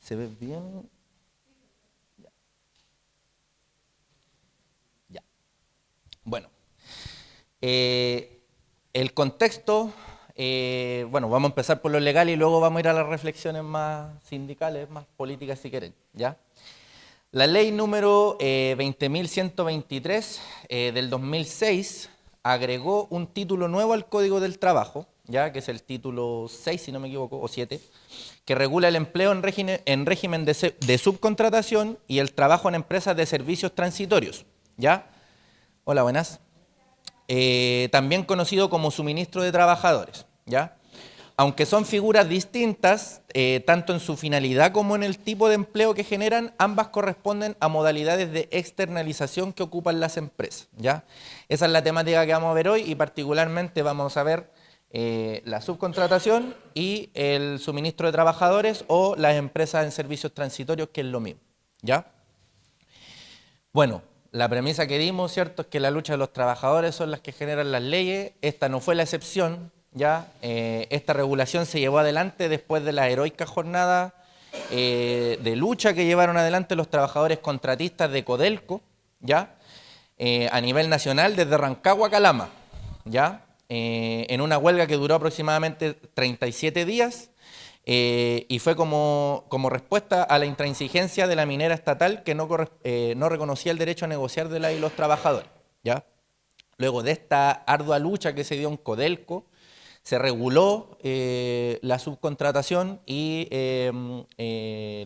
¿Se ve bien? Ya. Ya. Bueno, el contexto, bueno, vamos a empezar por lo legal y luego vamos a ir a las reflexiones más sindicales, más políticas si quieren, ¿ya? La ley número 20.123 del 2006 agregó un título nuevo al Código del Trabajo, ya que es el título 6, si no me equivoco, o 7, que regula el empleo en régimen de subcontratación y el trabajo en empresas de servicios transitorios, ¿ya? Hola, buenas. También conocido como suministro de trabajadores, ¿ya? Aunque son figuras distintas, tanto en su finalidad como en el tipo de empleo que generan, ambas corresponden a modalidades de externalización que ocupan las empresas, ¿ya? Esa es la temática que vamos a ver hoy y particularmente vamos a ver la subcontratación y el suministro de trabajadores o las empresas en servicios transitorios, que es lo mismo, ¿ya? Bueno, la premisa que dimos, ¿cierto?, es que la lucha de los trabajadores son las que generan las leyes. Esta no fue la excepción, ¿ya? Esta regulación se llevó adelante después de la heroica jornada de lucha que llevaron adelante los trabajadores contratistas de Codelco, ¿ya? A nivel nacional, desde Rancagua a Calama, ¿ya? En una huelga que duró aproximadamente 37 días, y fue como respuesta a la intransigencia de la minera estatal que no reconocía el derecho a negociar de la y los trabajadores, ¿ya? Luego de esta ardua lucha que se dio en Codelco, se reguló la subcontratación y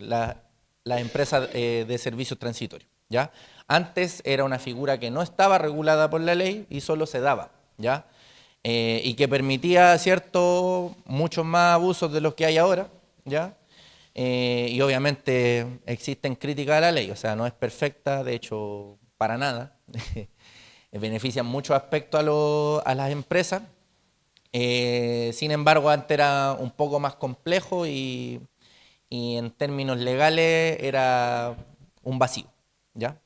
las empresas de servicios transitorios, ¿ya? Antes era una figura que no estaba regulada por la ley y solo se daba, ¿ya? Y que permitía, ¿cierto?, muchos más abusos de los que hay ahora, ¿ya? Y obviamente existen críticas a la ley, o sea, no es perfecta, de hecho, para nada. Benefician muchos aspectos a las empresas. Sin embargo, antes era un poco más complejo y en términos legales era un vacío, ¿ya?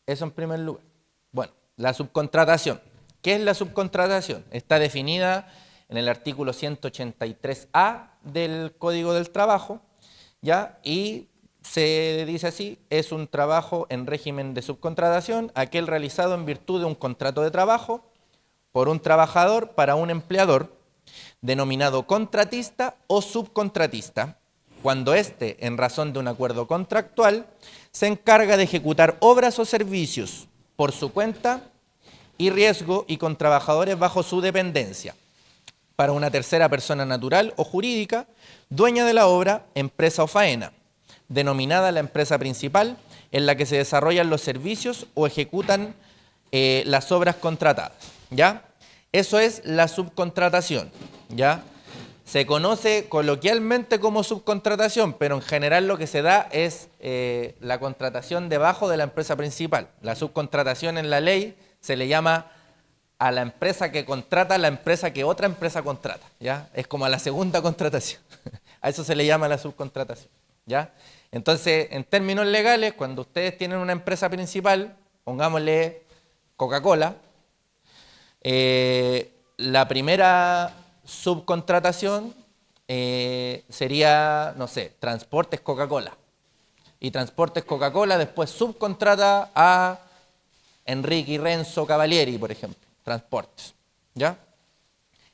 Eso en primer lugar. Bueno, la subcontratación. ¿Qué es la subcontratación? Está definida en el artículo 183A del Código del Trabajo, ¿ya? Y se dice así: es un trabajo en régimen de subcontratación, aquel realizado en virtud de un contrato de trabajo por un trabajador para un empleador, denominado contratista o subcontratista, cuando éste, en razón de un acuerdo contractual, se encarga de ejecutar obras o servicios por su cuenta y riesgo y con trabajadores bajo su dependencia, para una tercera persona natural o jurídica, dueña de la obra, empresa o faena, denominada la empresa principal, en la que se desarrollan los servicios o ejecutan las obras contratadas, ¿ya? Eso es la subcontratación, ¿ya? Se conoce coloquialmente como subcontratación, pero en general lo que se da es la contratación debajo de la empresa principal. La subcontratación en la ley se le llama a la empresa que contrata a la empresa que otra empresa contrata, ¿ya? Es como a la segunda contratación. A eso se le llama la subcontratación, ¿ya? Entonces, en términos legales, cuando ustedes tienen una empresa principal, pongámosle Coca-Cola, la primera subcontratación sería, no sé, Transportes Coca-Cola. Y Transportes Coca-Cola después subcontrata a Enrique y Renzo Cavalieri, por ejemplo, Transportes, ¿ya?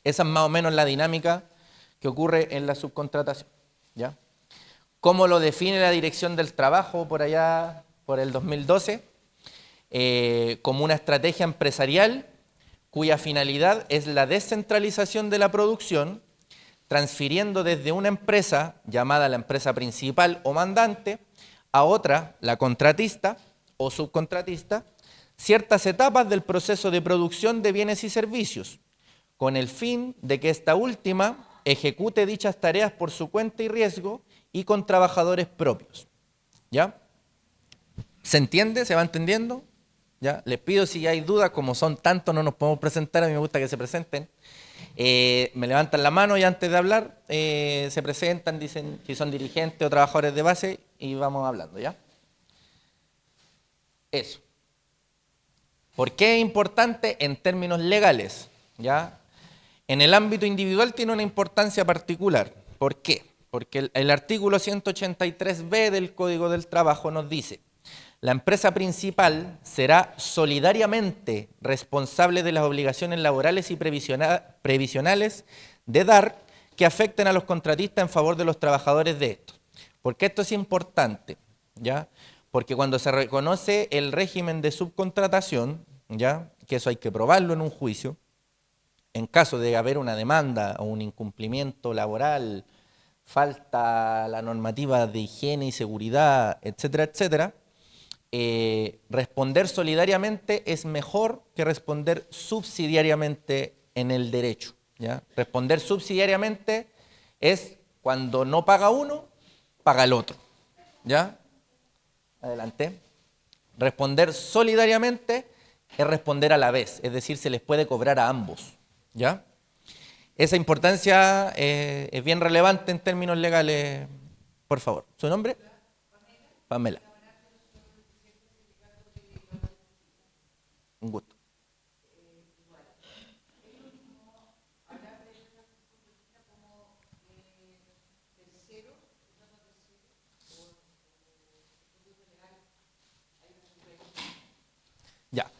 Esa es más o menos la dinámica que ocurre en la subcontratación, ¿ya? ¿Cómo lo define la Dirección del Trabajo por allá, por el 2012? Como una estrategia empresarial cuya finalidad es la descentralización de la producción, transfiriendo desde una empresa, llamada la empresa principal o mandante, a otra, la contratista o subcontratista, ciertas etapas del proceso de producción de bienes y servicios, con el fin de que esta última ejecute dichas tareas por su cuenta y riesgo y con trabajadores propios, ¿ya? ¿Se entiende? ¿Se va entendiendo? ¿Ya? Les pido, si hay dudas, como son tantos, no nos podemos presentar, a mí me gusta que se presenten. Me levantan la mano y antes de hablar se presentan, dicen si son dirigentes o trabajadores de base y vamos hablando, ¿ya? Eso. ¿Por qué es importante en términos legales? ¿Ya? En el ámbito individual tiene una importancia particular. ¿Por qué? porque el artículo 183b del Código del Trabajo nos dice: la empresa principal será solidariamente responsable de las obligaciones laborales y previsionales de dar que afecten a los contratistas en favor de los trabajadores de estos. ¿Por qué esto es importante? ¿Ya? Porque cuando se reconoce el régimen de subcontratación, ¿ya? Que eso hay que probarlo en un juicio, en caso de haber una demanda o un incumplimiento laboral, falta la normativa de higiene y seguridad, etcétera, etcétera, responder solidariamente es mejor que responder subsidiariamente en el derecho, ¿ya? Responder subsidiariamente es cuando no paga uno, paga el otro, ¿ya? Adelante. Responder solidariamente es responder a la vez, es decir, se les puede cobrar a ambos, ¿ya? Esa importancia es bien relevante en términos legales. Por favor, ¿su nombre? Pamela. Un gusto. Ya.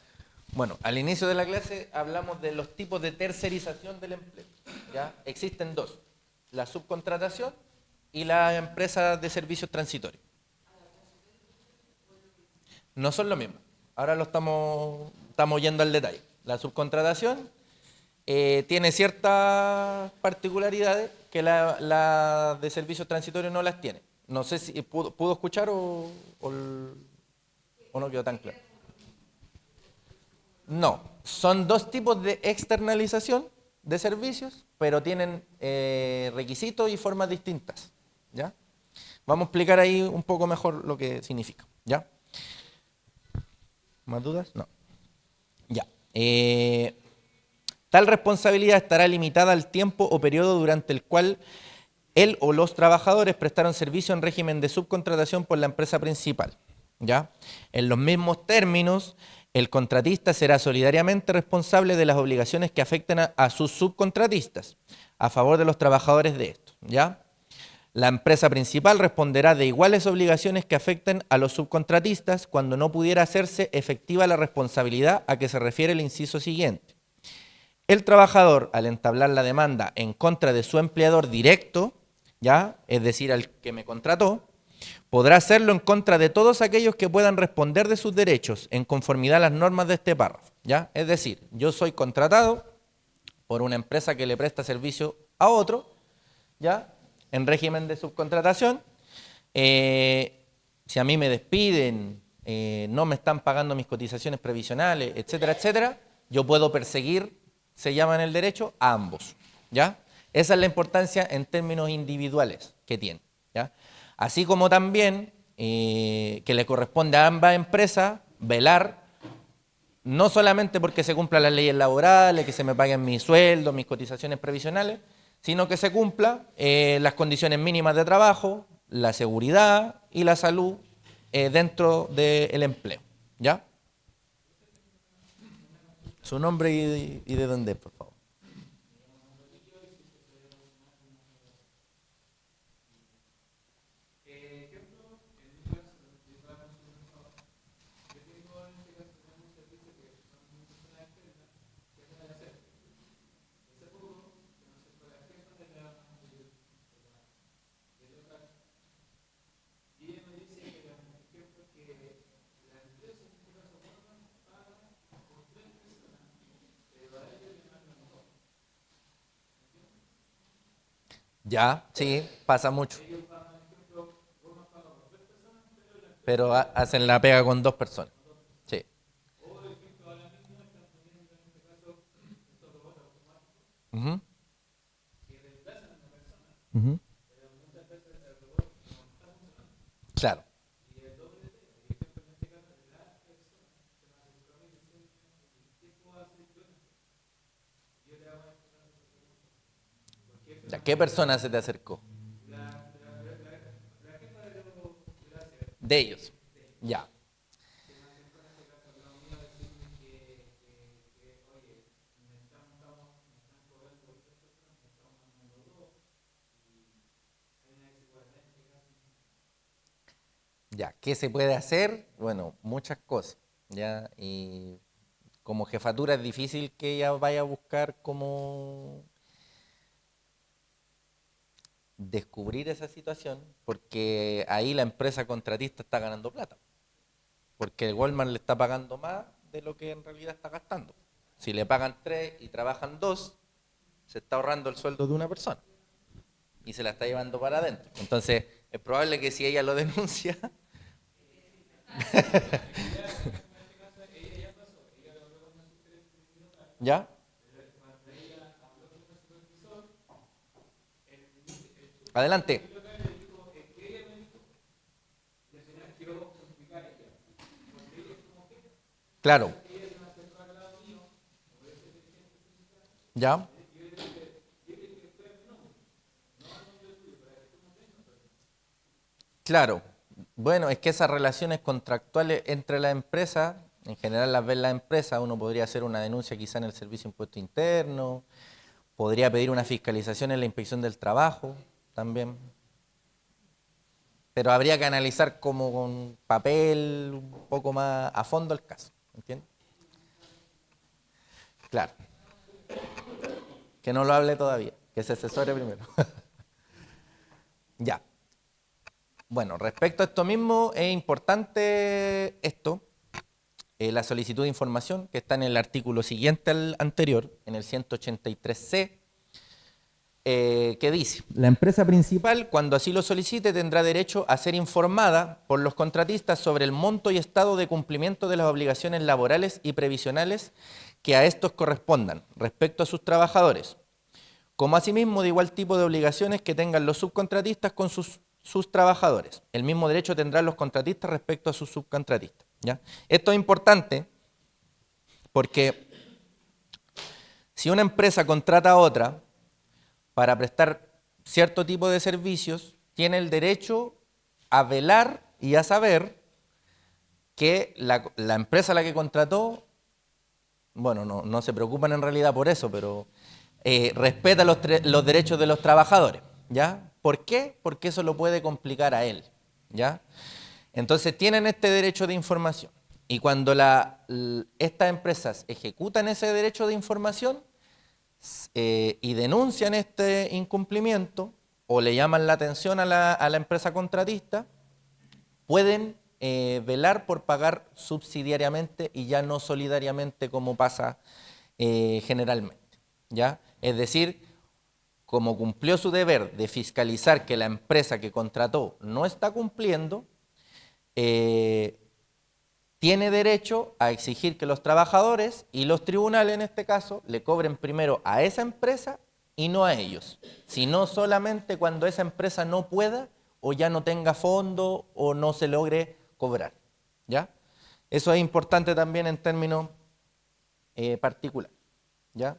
Bueno, al inicio de la clase hablamos de los tipos de tercerización del empleo. ¿Ya? Existen dos: la subcontratación y la empresa de servicios transitorios. No son lo mismo. Ahora lo estamos yendo al detalle. La subcontratación tiene ciertas particularidades que la de servicios transitorios no las tiene. No sé si pudo escuchar o no quedó tan claro. No, son dos tipos de externalización de servicios, pero tienen requisitos y formas distintas, ¿ya? Vamos a explicar ahí un poco mejor lo que significa, ¿ya? ¿Más dudas? No. Ya. Tal responsabilidad estará limitada al tiempo o periodo durante el cual él o los trabajadores prestaron servicio en régimen de subcontratación por la empresa principal, ¿ya? En los mismos términos, el contratista será solidariamente responsable de las obligaciones que afecten a sus subcontratistas a favor de los trabajadores de estos, ¿ya? La empresa principal responderá de iguales obligaciones que afecten a los subcontratistas cuando no pudiera hacerse efectiva la responsabilidad a que se refiere el inciso siguiente. El trabajador, al entablar la demanda en contra de su empleador directo, ¿ya? Es decir, al que me contrató, podrá hacerlo en contra de todos aquellos que puedan responder de sus derechos en conformidad a las normas de este párrafo, ¿ya? Es decir, yo soy contratado por una empresa que le presta servicio a otro, ¿ya? En régimen de subcontratación. Si a mí me despiden, no me están pagando mis cotizaciones previsionales, etcétera, etcétera, yo puedo perseguir, se llama en el derecho, a ambos, ¿ya? Esa es la importancia en términos individuales que tiene, ¿ya? Así como también que le corresponde a ambas empresas velar no solamente porque se cumplan las leyes laborales, que se me paguen mis sueldos, mis cotizaciones previsionales, sino que se cumplan las condiciones mínimas de trabajo, la seguridad y la salud dentro del empleo, ¿ya? Su nombre y de dónde, por favor. Ya, sí, pasa mucho. Pero hacen la pega con dos personas. Sí. Ujú, ujú. Claro. Ya, ¿qué persona se te acercó? De ellos. Ya. Ya, ¿qué se puede hacer? Bueno, muchas cosas, ¿ya? Y como jefatura es difícil que ella vaya a buscar como descubrir esa situación, porque ahí la empresa contratista está ganando plata, porque el Walmart le está pagando más de lo que en realidad está gastando. Si le pagan 3 y trabajan 2, se está ahorrando el sueldo de una persona y se la está llevando para adentro. Entonces, es probable que si ella lo denuncia, ¿ya? Adelante. Claro, ¿ya? Claro. Bueno, es que esas relaciones contractuales entre las empresas, en general las ven las empresas, uno podría hacer una denuncia quizá en el Servicio de Impuesto Interno, podría pedir una fiscalización en la Inspección del Trabajo también, pero habría que analizar como con papel un poco más a fondo el caso, ¿entiendes? Claro, que no lo hable todavía, que se asesore primero. Ya. Bueno, respecto a esto mismo, es importante esto, la solicitud de información, que está en el artículo siguiente al anterior, en el 183C, que dice, la empresa principal, cuando así lo solicite, tendrá derecho a ser informada por los contratistas sobre el monto y estado de cumplimiento de las obligaciones laborales y previsionales que a estos correspondan respecto a sus trabajadores, como asimismo de igual tipo de obligaciones que tengan los subcontratistas con sus trabajadores. El mismo derecho tendrán los contratistas respecto a sus subcontratistas, ¿ya? Esto es importante porque si una empresa contrata a otra para prestar cierto tipo de servicios, tiene el derecho a velar y a saber que la empresa a la que contrató, bueno, no se preocupan en realidad por eso, pero respeta los derechos de los trabajadores, ¿ya? ¿Por qué? Porque eso lo puede complicar a él, ¿ya? Entonces tienen este derecho de información. Y cuando estas empresas ejecutan ese derecho de información y denuncian este incumplimiento o le llaman la atención a la empresa contratista, pueden velar por pagar subsidiariamente y ya no solidariamente como pasa generalmente, ¿ya? Es decir, como cumplió su deber de fiscalizar que la empresa que contrató no está cumpliendo, eh, tiene derecho a exigir que los trabajadores y los tribunales, en este caso, le cobren primero a esa empresa y no a ellos, sino solamente cuando esa empresa no pueda o ya no tenga fondo o no se logre cobrar, ¿ya? Eso es importante también en términos particulares, ¿ya?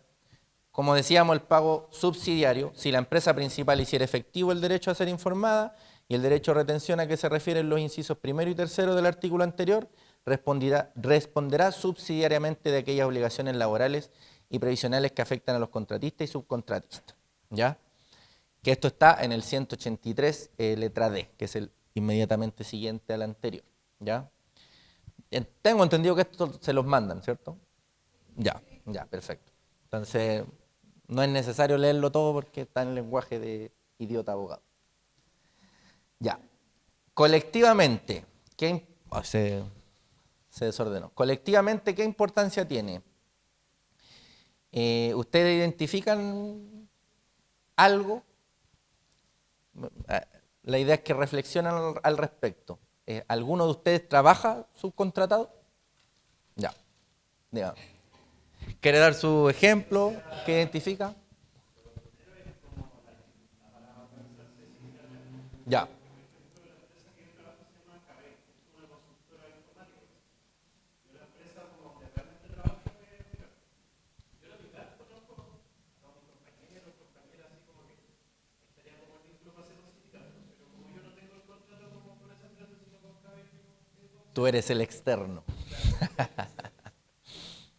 Como decíamos, el pago subsidiario, si la empresa principal hiciera efectivo el derecho a ser informada y el derecho a retención a que se refieren los incisos primero y tercero del artículo anterior, responderá subsidiariamente de aquellas obligaciones laborales y previsionales que afectan a los contratistas y subcontratistas, ¿ya? Que esto está en el 183, letra D, que es el inmediatamente siguiente al anterior, ¿ya? Tengo entendido que esto se los mandan, ¿cierto? Ya, ya, perfecto. Entonces, no es necesario leerlo todo porque está en lenguaje de idiota abogado. Ya. Colectivamente, se desordenó. Colectivamente, ¿qué importancia tiene? ¿Ustedes identifican algo? La idea es que reflexionen al respecto. ¿Alguno de ustedes trabaja subcontratado? Ya. Digamos. ¿Quiere dar su ejemplo? ¿Qué identifica? Ya. Tú eres el externo.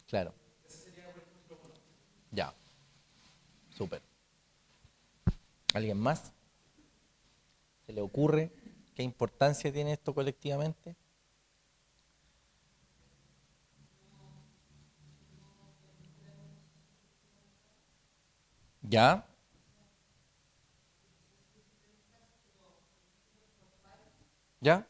Claro. Ya. Súper. ¿Alguien más? ¿Se le ocurre? ¿Qué importancia tiene esto colectivamente? ¿Ya? ¿Ya?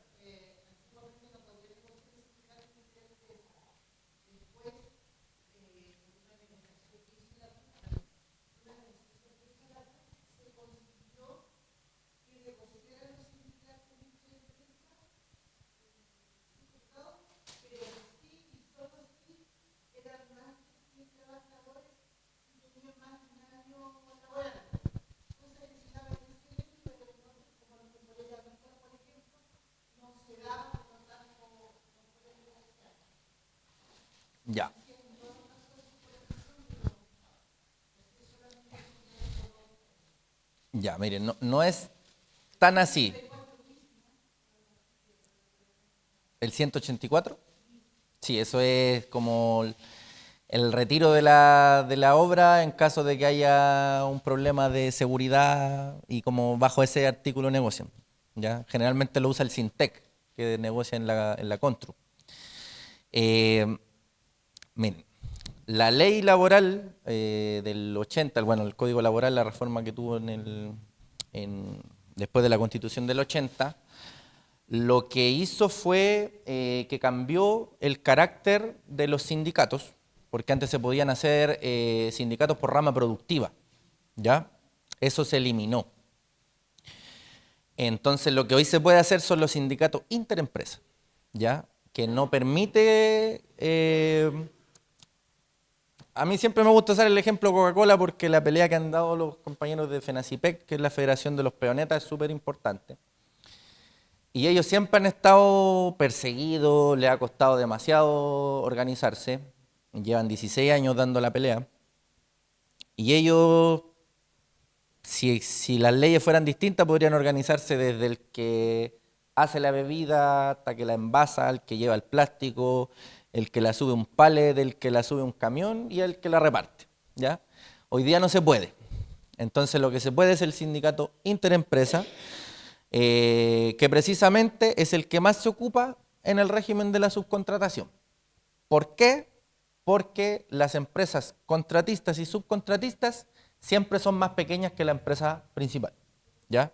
Ya. Ya, miren, no, no es tan así. ¿El 184? Sí, eso es como el retiro de la obra en caso de que haya un problema de seguridad y como bajo ese artículo negocian. ¿Ya? Generalmente lo usa el Sintec, que negocia en la Constru. Eh, Miren, la ley laboral del 80, bueno, el Código Laboral, la reforma que tuvo después de la Constitución del 80, lo que hizo fue que cambió el carácter de los sindicatos, porque antes se podían hacer sindicatos por rama productiva, ¿ya? Eso se eliminó. Entonces lo que hoy se puede hacer son los sindicatos interempresa, ¿ya? Que no permite... a mí siempre me gusta usar el ejemplo Coca-Cola porque la pelea que han dado los compañeros de FENACIPEC, que es la Federación de los Peonetas, es súper importante. Y ellos siempre han estado perseguidos, les ha costado demasiado organizarse, llevan 16 años dando la pelea, y ellos, si las leyes fueran distintas, podrían organizarse desde el que hace la bebida hasta que la envasa, el que lleva el plástico, el que la sube un pallet, el que la sube un camión y el que la reparte, ¿ya? Hoy día no se puede. Entonces lo que se puede es el sindicato interempresa, que precisamente es el que más se ocupa en el régimen de la subcontratación. ¿Por qué? Porque las empresas contratistas y subcontratistas siempre son más pequeñas que la empresa principal, ¿ya?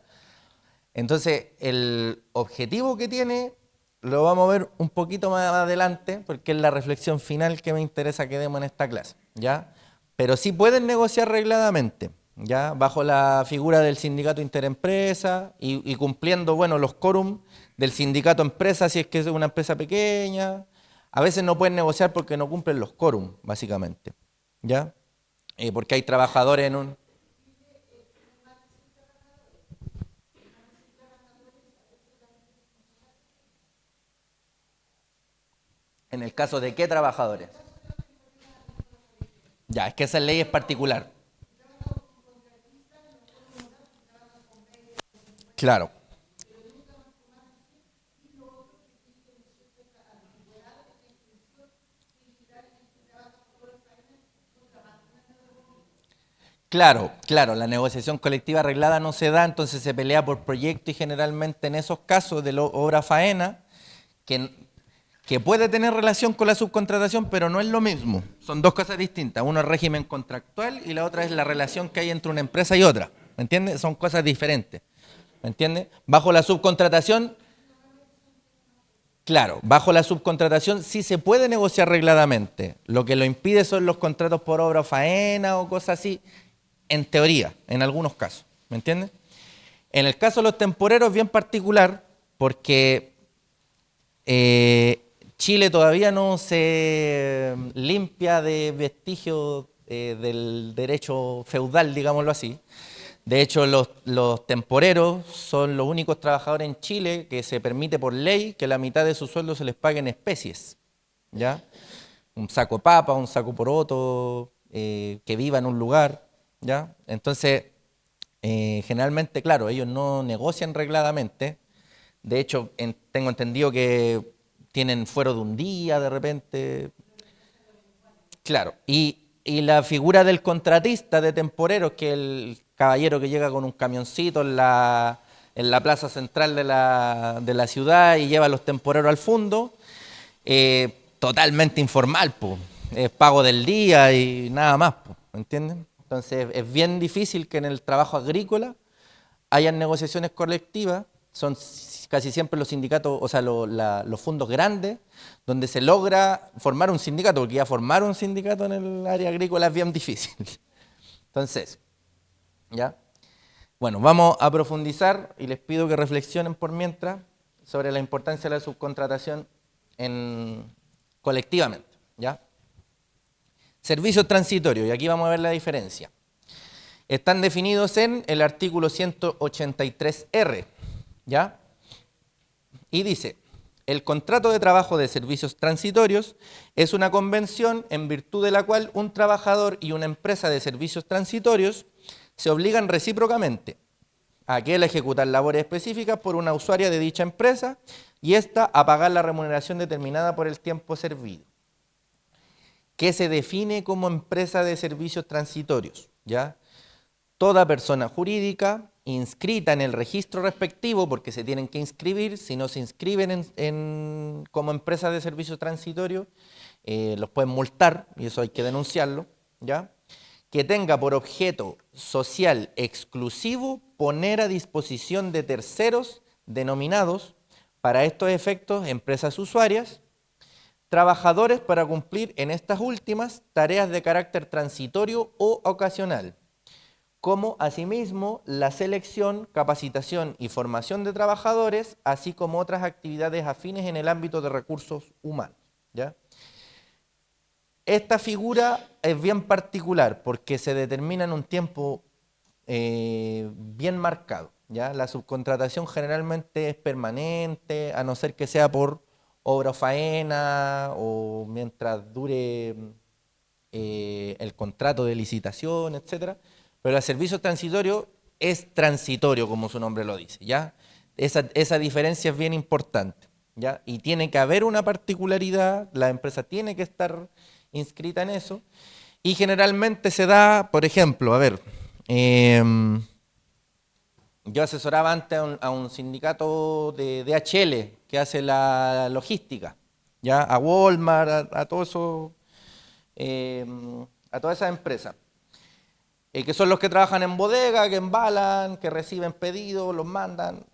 Entonces, el objetivo que tiene lo vamos a ver un poquito más adelante, porque es la reflexión final que me interesa que demos en esta clase, ¿ya? Pero sí pueden negociar regladamente, ¿ya? Bajo la figura del sindicato interempresa y cumpliendo, bueno, los quórum del sindicato empresa si es que es una empresa pequeña. A veces no pueden negociar porque no cumplen los quórum, básicamente, ¿ya? Porque hay trabajadores en un... ¿En el caso de qué trabajadores? Ya, es que esa ley es particular. Claro, claro, claro, la negociación colectiva arreglada no se da, entonces se pelea por proyecto y generalmente en esos casos de obra faena, que, que puede tener relación con la subcontratación, pero no es lo mismo. Son dos cosas distintas. Uno es régimen contractual y la otra es la relación que hay entre una empresa y otra. ¿Me entiendes? Son cosas diferentes. ¿Me entiendes? Bajo la subcontratación, claro, bajo la subcontratación sí se puede negociar regladamente. Lo que lo impide son los contratos por obra o faena o cosas así, en teoría, en algunos casos. ¿Me entiendes? En el caso de los temporeros es bien particular porque Chile todavía no se limpia de vestigios del derecho feudal, digámoslo así. De hecho, los temporeros son los únicos trabajadores en Chile que se permite por ley que la mitad de su sueldo se les pague en especies, ¿ya? Un saco de papa, un saco de poroto, que viva en un lugar, ¿ya? Entonces, generalmente, claro, ellos no negocian regladamente. De hecho, tengo entendido que tienen fuero de un día de repente. Claro, y la figura del contratista de temporeros, que es el caballero que llega con un camioncito en la plaza central de la ciudad y lleva los temporeros al fondo, totalmente informal, pues. Es pago del día y nada más, pues, ¿entienden? Entonces es bien difícil que en el trabajo agrícola hayan negociaciones colectivas, son casi siempre los sindicatos, o sea, los fondos grandes, donde se logra formar un sindicato, porque ya formar un sindicato en el área agrícola es bien difícil. Entonces, ¿ya? Bueno, vamos a profundizar y les pido que reflexionen por mientras sobre la importancia de la subcontratación colectivamente, ¿ya? Servicios transitorios, y aquí vamos a ver la diferencia. Están definidos en el artículo 183R, ¿ya? Y dice, el contrato de trabajo de servicios transitorios es una convención en virtud de la cual un trabajador y una empresa de servicios transitorios se obligan recíprocamente a aquel a ejecutar labores específicas por una usuaria de dicha empresa y ésta a pagar la remuneración determinada por el tiempo servido. ¿Qué se define como empresa de servicios transitorios? ¿Ya? Toda persona jurídica inscrita en el registro respectivo, porque se tienen que inscribir, si no se inscriben como empresa de servicios transitorios, los pueden multar, y eso hay que denunciarlo, ¿ya? Que tenga por objeto social exclusivo poner a disposición de terceros denominados, para estos efectos, empresas usuarias, trabajadores para cumplir en estas últimas tareas de carácter transitorio o ocasional, como asimismo la selección, capacitación y formación de trabajadores, así como otras actividades afines en el ámbito de recursos humanos, ¿ya? Esta figura es bien particular porque se determina en un tiempo bien marcado, ¿ya? La subcontratación generalmente es permanente, a no ser que sea por obra o faena o mientras dure el contrato de licitación, etcétera. Pero el servicio transitorio es transitorio, como su nombre lo dice, ¿ya? Esa diferencia es bien importante, ¿ya? Y tiene que haber una particularidad, la empresa tiene que estar inscrita en eso, y generalmente se da, por ejemplo, a ver, yo asesoraba antes a un sindicato de DHL que hace la logística, ¿ya? A Walmart, a todo eso, a todas esas empresas, que son los que trabajan en bodega, que embalan, que reciben pedidos, los mandan,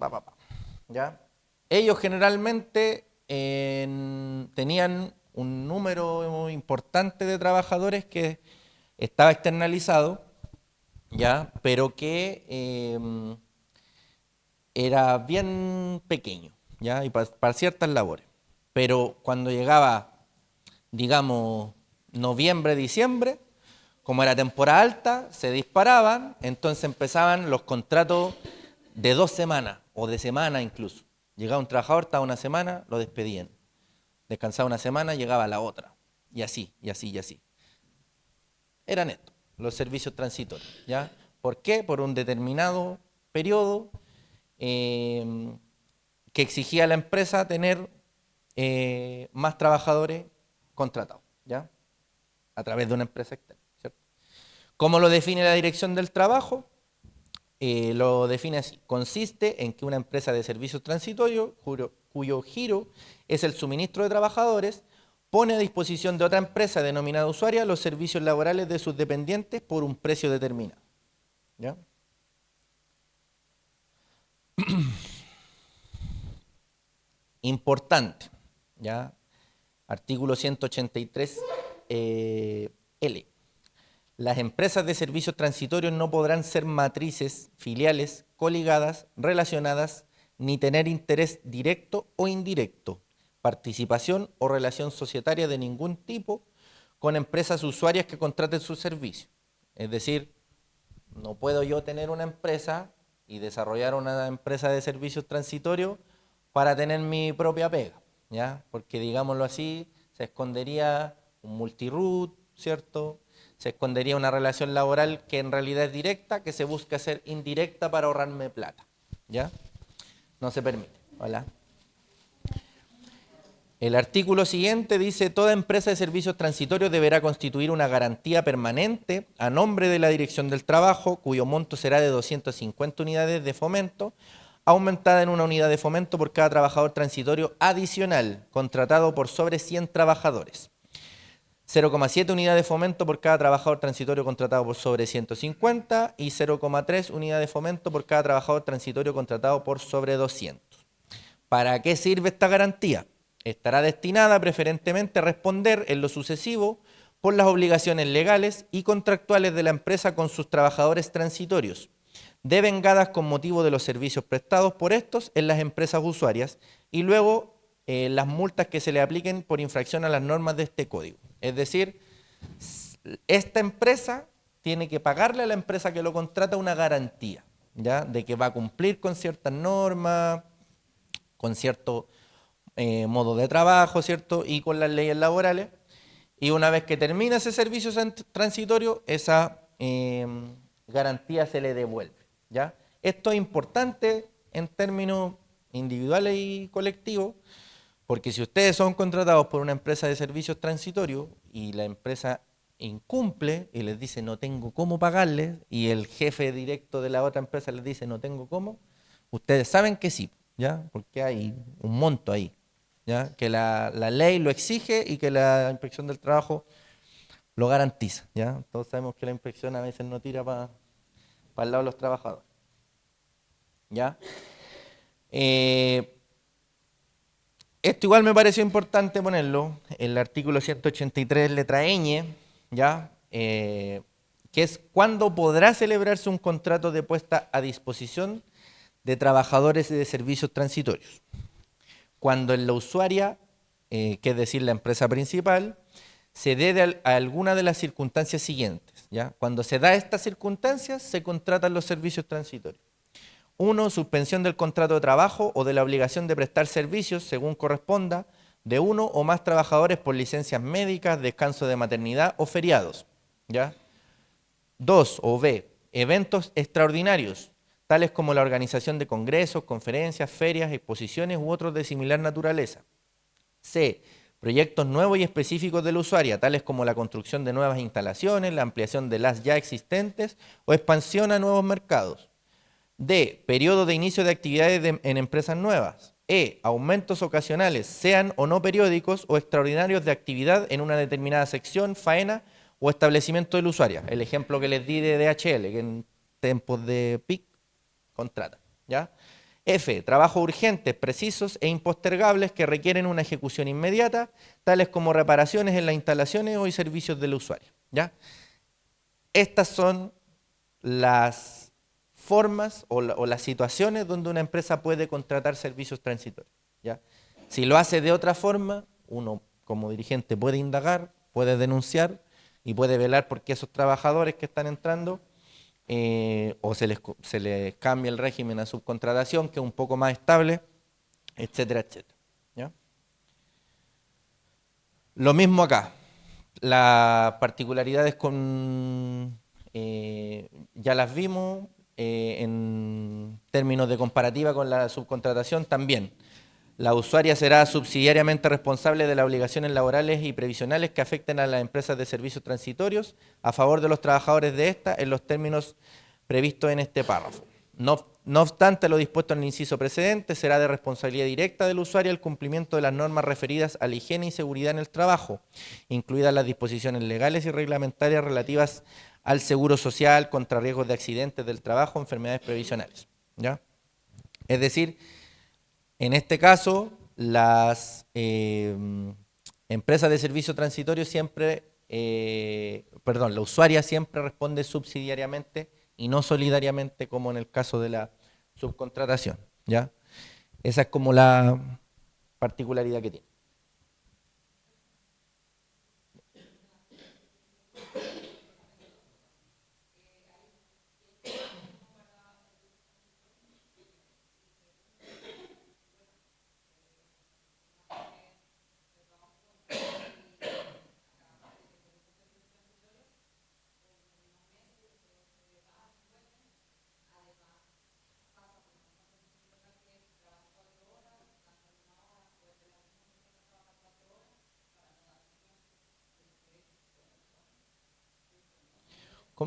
¿ya? Ellos generalmente tenían un número importante de trabajadores que estaba externalizado, ¿ya? Pero que era bien pequeño, ¿ya? Y para ciertas labores. Pero cuando llegaba, digamos, noviembre, diciembre, como era temporada alta, se disparaban, entonces empezaban los contratos de 2 semanas o de semana incluso. Llegaba un trabajador, estaba una semana, lo despedían. Descansaba una semana, llegaba la otra. Y así, y así, y así. Eran estos, los servicios transitorios, ¿ya? ¿Por qué? Por un determinado periodo que exigía a la empresa tener más trabajadores contratados, ¿ya? A través de una empresa externa, ¿cierto? ¿Cómo lo define la Dirección del Trabajo? Lo define así: consiste en que una empresa de servicios transitorios, cuyo giro es el suministro de trabajadores, pone a disposición de otra empresa denominada usuaria los servicios laborales de sus dependientes por un precio determinado, ¿ya? Importante, ¿ya? Artículo 183 L. Las empresas de servicios transitorios no podrán ser matrices, filiales, coligadas, relacionadas, ni tener interés directo o indirecto, participación o relación societaria de ningún tipo con empresas usuarias que contraten sus servicios. Es decir, no puedo yo tener una empresa y desarrollar una empresa de servicios transitorios para tener mi propia pega, ¿ya? Porque, digámoslo así, se escondería un multiroot, ¿cierto? Se escondería una relación laboral que en realidad es directa, que se busca hacer indirecta para ahorrarme plata, ¿ya? No se permite. Hola. El artículo siguiente dice: toda empresa de servicios transitorios deberá constituir una garantía permanente a nombre de la Dirección del Trabajo, cuyo monto será de 250 unidades de fomento, aumentada en una unidad de fomento por cada trabajador transitorio adicional contratado por sobre 100 trabajadores. 0,7 unidades de fomento por cada trabajador transitorio contratado por sobre 150 y 0,3 unidades de fomento por cada trabajador transitorio contratado por sobre 200. ¿Para qué sirve esta garantía? Estará destinada preferentemente a responder en lo sucesivo por las obligaciones legales y contractuales de la empresa con sus trabajadores transitorios, devengadas con motivo de los servicios prestados por estos en las empresas usuarias y luego las multas que se le apliquen por infracción a las normas de este código. Es decir, esta empresa tiene que pagarle a la empresa que lo contrata una garantía, ¿ya? De que va a cumplir con ciertas normas, con cierto modo de trabajo, ¿cierto? Y con las leyes laborales. Y una vez que termina ese servicio transitorio, esa garantía se le devuelve, ¿ya? Esto es importante en términos individuales y colectivos, porque si ustedes son contratados por una empresa de servicios transitorios y la empresa incumple y les dice no tengo cómo pagarles y el jefe directo de la otra empresa les dice no tengo cómo, ustedes saben que sí, ¿ya? Porque hay un monto ahí, ¿ya? Que la ley lo exige y que la inspección del trabajo lo garantiza, ¿ya? Todos sabemos que la inspección a veces no tira para el lado de los trabajadores, ¿ya? Esto igual me pareció importante ponerlo, el artículo 183, letra ñ, ¿ya? Que es cuándo podrá celebrarse un contrato de puesta a disposición de trabajadores de servicios transitorios. Cuando en la usuaria, que es decir, la empresa principal, se dé a alguna de las circunstancias siguientes, ¿ya? Cuando se da estas circunstancias, se contratan los servicios transitorios. 1. Suspensión del contrato de trabajo o de la obligación de prestar servicios, según corresponda, de uno o más trabajadores por licencias médicas, descanso de maternidad o feriados, ¿ya? 2. O B. Eventos extraordinarios, tales como la organización de congresos, conferencias, ferias, exposiciones u otros de similar naturaleza. C. Proyectos nuevos y específicos de la usuaria, tales como la construcción de nuevas instalaciones, la ampliación de las ya existentes o expansión a nuevos mercados. D. Periodo de inicio de actividades en empresas nuevas. E. Aumentos ocasionales, sean o no periódicos o extraordinarios de actividad en una determinada sección, faena o establecimiento del usuario. El ejemplo que les di de DHL, que en tiempos de peak contrata, ¿ya? F. Trabajos urgentes, precisos e impostergables que requieren una ejecución inmediata, tales como reparaciones en las instalaciones o servicios del usuario, ¿ya? Estas son las formas o las situaciones donde una empresa puede contratar servicios transitorios, ¿ya? Si lo hace de otra forma, uno como dirigente puede indagar, puede denunciar y puede velar porque esos trabajadores que están entrando o se les cambia el régimen a subcontratación, que es un poco más estable, etcétera, etcétera, ¿ya? Lo mismo acá. Las particularidades ya las vimos. En términos de comparativa con la subcontratación también. La usuaria será subsidiariamente responsable de las obligaciones laborales y previsionales que afecten a las empresas de servicios transitorios a favor de los trabajadores de esta en los términos previstos en este párrafo. No obstante lo dispuesto en el inciso precedente, será de responsabilidad directa del usuario el cumplimiento de las normas referidas a la higiene y seguridad en el trabajo, incluidas las disposiciones legales y reglamentarias relativas al seguro social contra riesgos de accidentes del trabajo, enfermedades previsionales, ¿ya? Es decir, en este caso, las empresas de servicio transitorio siempre, la usuaria siempre responde subsidiariamente y no solidariamente como en el caso de la subcontratación, ¿ya? Esa es como la particularidad que tiene.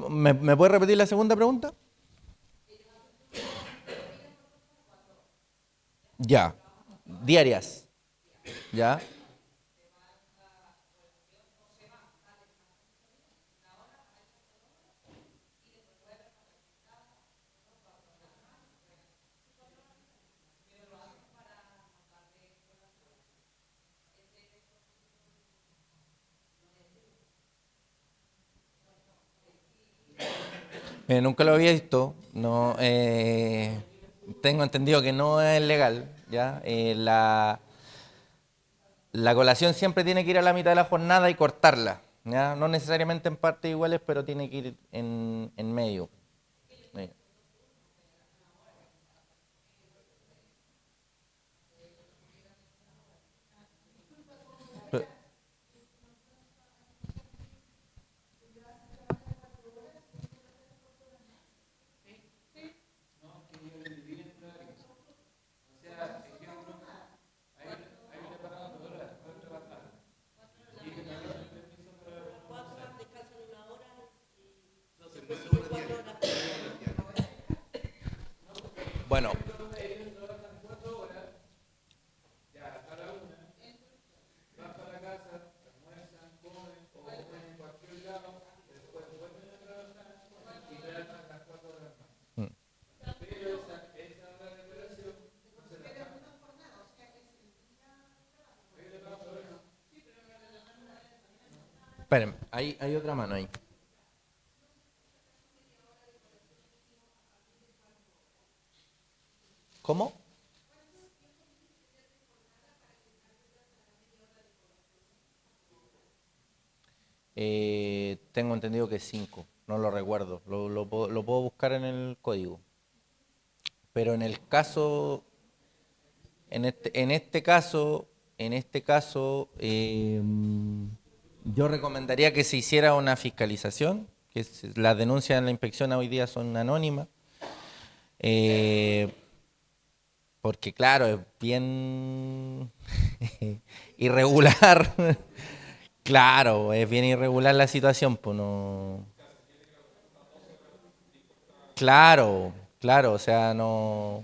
¿Me puede repetir la segunda pregunta? Ya. Diarias. Ya. Nunca lo había visto. No, tengo entendido que no es legal. ¿Ya? La colación siempre tiene que ir a la mitad de la jornada y cortarla. ¿Ya? No necesariamente en partes iguales, pero tiene que ir en medio. Sí. Pe- Bueno, mm, esperen, hay otra mano ahí. ¿Cómo? Tengo entendido que 5. No lo recuerdo. Lo puedo buscar en el código. Pero en el caso, en este caso, yo recomendaría que se hiciera una fiscalización, las denuncias en la inspección hoy día son anónimas, eh, porque claro, es bien irregular, claro, es bien irregular la situación, pues no, claro, claro, o sea, no,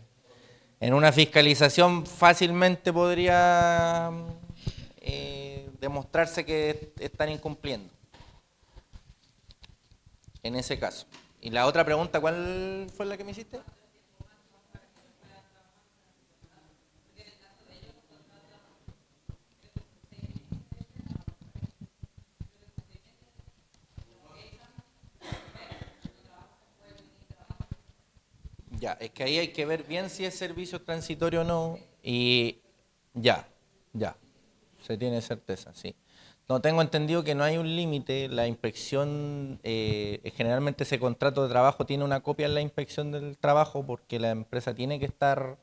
en una fiscalización fácilmente podría demostrarse que están incumpliendo en ese caso. Y la otra pregunta, ¿cuál fue la que me hiciste? Ya, es que ahí hay que ver bien si es servicio transitorio o no. Y ya, ya, se tiene certeza, sí. No tengo entendido que no hay un límite. La inspección, generalmente ese contrato de trabajo tiene una copia en la inspección del trabajo porque la empresa tiene que estar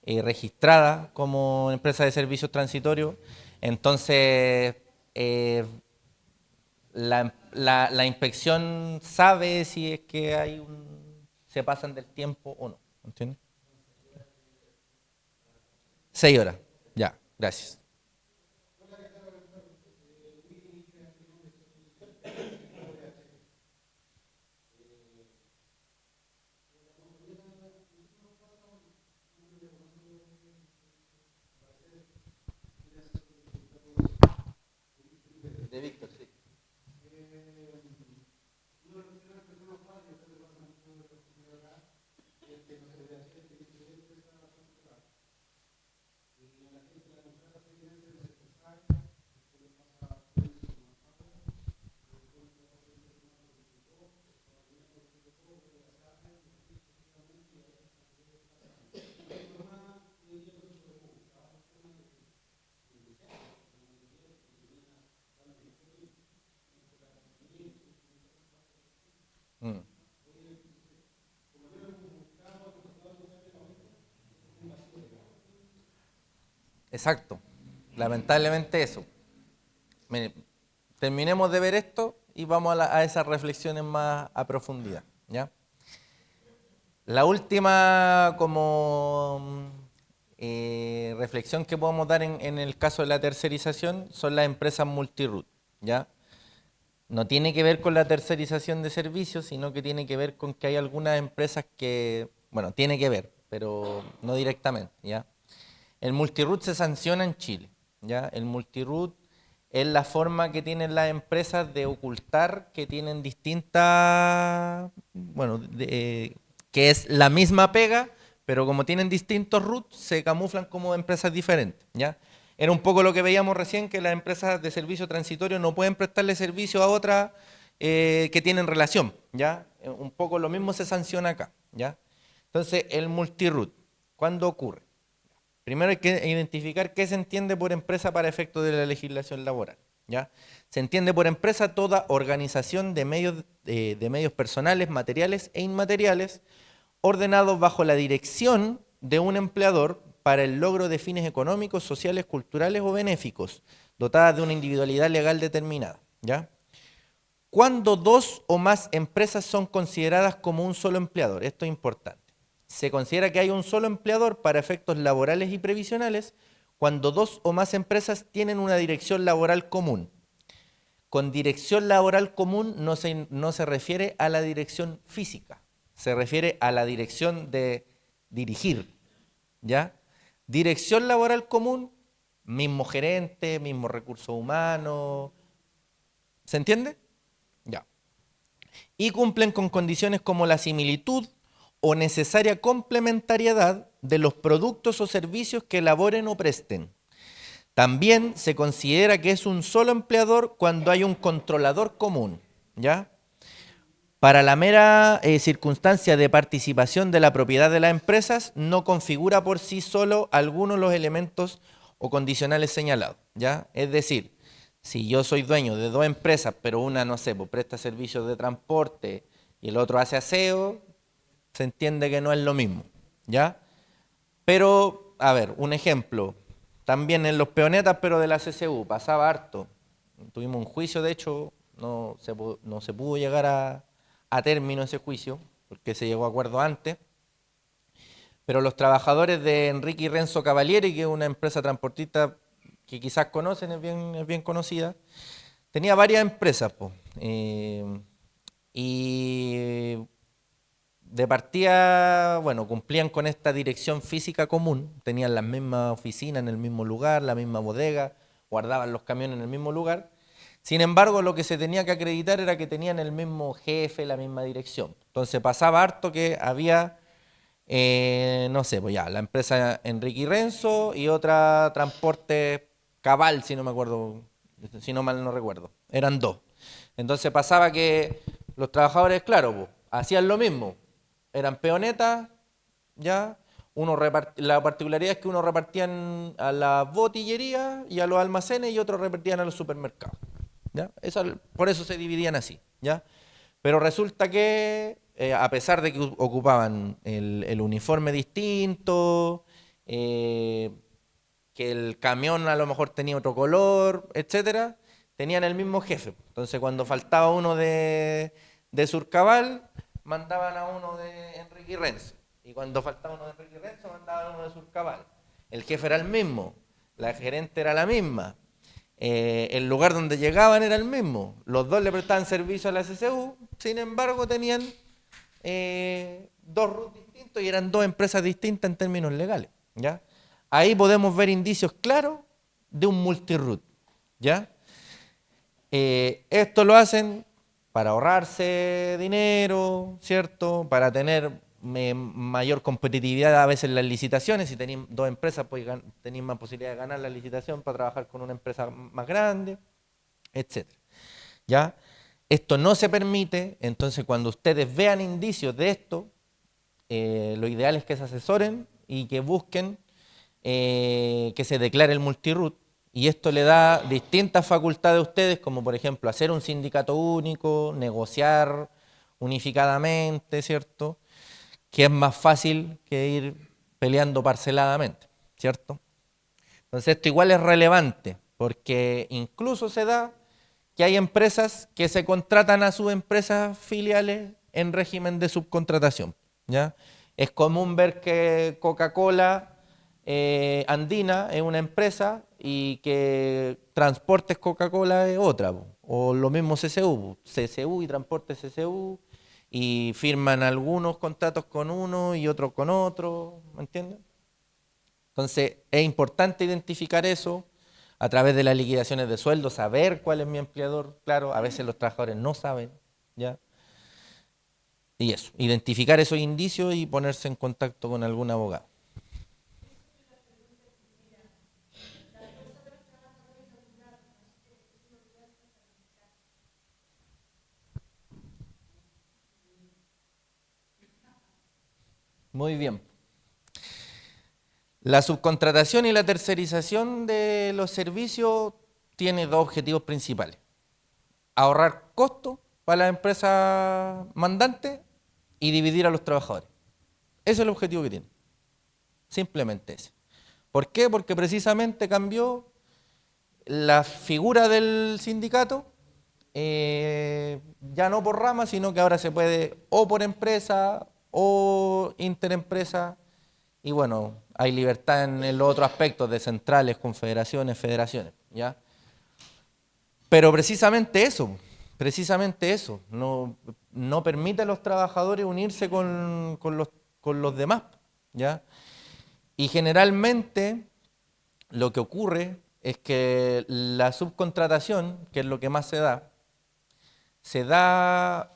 registrada como empresa de servicios transitorios. Entonces, la inspección sabe si es que se pasan del tiempo o no. ¿Entiendes? 6 horas. Ya, gracias. De Víctor, sí. Mm, exacto. Lamentablemente eso. Mire, terminemos de ver esto y vamos a esas reflexiones más a profundidad. ¿Ya? La última como reflexión que podemos dar en el caso de la tercerización son las empresas multiroot. ¿Ya? No tiene que ver con la tercerización de servicios, sino que tiene que ver con que hay algunas empresas que, bueno, tiene que ver, pero no directamente, ¿ya? El multiroot se sanciona en Chile, ¿ya? El multiroot es la forma que tienen las empresas de ocultar que tienen distintas, bueno, que es la misma pega, pero como tienen distintos roots, se camuflan como empresas diferentes, ¿ya? Era un poco lo que veíamos recién, que las empresas de servicio transitorio no pueden prestarle servicio a otras que tienen relación, ¿ya? Un poco lo mismo se sanciona acá, ¿ya? Entonces, el multiroot, ¿cuándo ocurre? Primero hay que identificar qué se entiende por empresa para efectos de la legislación laboral, ¿ya? Se entiende por empresa toda organización de medios personales, materiales e inmateriales ordenados bajo la dirección de un empleador para el logro de fines económicos, sociales, culturales o benéficos, dotadas de una individualidad legal determinada, ¿ya? Cuando dos o más empresas son consideradas como un solo empleador, esto es importante. Se considera que hay un solo empleador para efectos laborales y previsionales cuando dos o más empresas tienen una dirección laboral común. Con dirección laboral común no se refiere a la dirección física, se refiere a la dirección de dirigir, ¿ya? Dirección laboral común, mismo gerente, mismo recursos humanos, ¿se entiende? Ya. Y cumplen con condiciones como la similitud o necesaria complementariedad de los productos o servicios que elaboren o presten. También se considera que es un solo empleador cuando hay un controlador común, ¿ya? Para la mera circunstancia de participación de la propiedad de las empresas, no configura por sí solo algunos de los elementos o condicionales señalados, ¿ya? Es decir, si yo soy dueño de dos empresas, pero una, no sé, pues presta servicios de transporte y el otro hace aseo, se entiende que no es lo mismo, ¿ya? Pero, a ver, un ejemplo, también en los peonetas, pero de la CCU, pasaba harto. Tuvimos un juicio, de hecho, no se pudo llegar a término ese juicio, porque se llegó a acuerdo antes, pero los trabajadores de Enrique y Renzo Cavalieri, que es una empresa transportista que quizás conocen, es bien conocida, tenía varias empresas, po, y de partida, bueno, cumplían con esta dirección física común, tenían las mismas oficinas en el mismo lugar, la misma bodega, guardaban los camiones en el mismo lugar. Sin embargo, lo que se tenía que acreditar era que tenían el mismo jefe, la misma dirección. Entonces pasaba harto que había, no sé, pues ya, la empresa Enrique y Renzo y otra Transporte Cabal, si no me acuerdo, si no mal no recuerdo. Eran dos. Entonces pasaba que los trabajadores, claro, pues, hacían lo mismo. Eran peonetas, ya. La particularidad es que uno repartían a las botillerías y a los almacenes y otros repartían a los supermercados. ¿Ya? Por eso se dividían así, ¿ya? Pero resulta que, a pesar de que ocupaban el uniforme distinto, que el camión a lo mejor tenía otro color, etcétera, tenían el mismo jefe. Entonces, cuando faltaba uno de Surcabal, mandaban a uno de Enrique y Renzo. Y cuando faltaba uno de Enrique y Renzo, mandaban a uno de Surcabal. El jefe era el mismo, la gerente era la misma. El lugar donde llegaban era el mismo. Los dos le prestaban servicio a la CCU, sin embargo tenían dos RUT distintos y eran dos empresas distintas en términos legales, ¿ya? Ahí podemos ver indicios claros de un multirut, ¿ya? Esto lo hacen para ahorrarse dinero, ¿cierto? Para tener mayor competitividad a veces en las licitaciones. Si tenéis dos empresas, pues tenéis más posibilidad de ganar la licitación para trabajar con una empresa más grande, etcétera. ¿Ya? Esto no se permite, entonces cuando ustedes vean indicios de esto, lo ideal es que se asesoren y que busquen que se declare el multirut, y esto le da distintas facultades a ustedes, como por ejemplo hacer un sindicato único, negociar unificadamente, ¿cierto? Que es más fácil que ir peleando parceladamente, ¿cierto? Entonces esto igual es relevante, porque incluso se da que hay empresas que se contratan a sus empresas filiales en régimen de subcontratación, ¿ya? Es común ver que Coca-Cola Andina es una empresa y que Transportes Coca-Cola es otra, o lo mismo CCU, CCU y Transportes CCU, y firman algunos contratos con uno y otros con otro, ¿me entienden? Entonces, es importante identificar eso a través de las liquidaciones de sueldo, saber cuál es mi empleador, claro, a veces los trabajadores no saben, ¿ya? Y eso, identificar esos indicios y ponerse en contacto con algún abogado. Muy bien. La subcontratación y la tercerización de los servicios tiene dos objetivos principales. Ahorrar costos para la empresa mandante y dividir a los trabajadores. Ese es el objetivo que tiene. Simplemente ese. ¿Por qué? Porque precisamente cambió la figura del sindicato, ya no por rama, sino que ahora se puede o por empresa o interempresa. Y bueno, hay libertad en los otros aspectos de centrales, confederaciones, federaciones, ¿ya? Pero precisamente eso, no permite a los trabajadores unirse con los demás, ¿ya? Y generalmente lo que ocurre es que la subcontratación, que es lo que más se da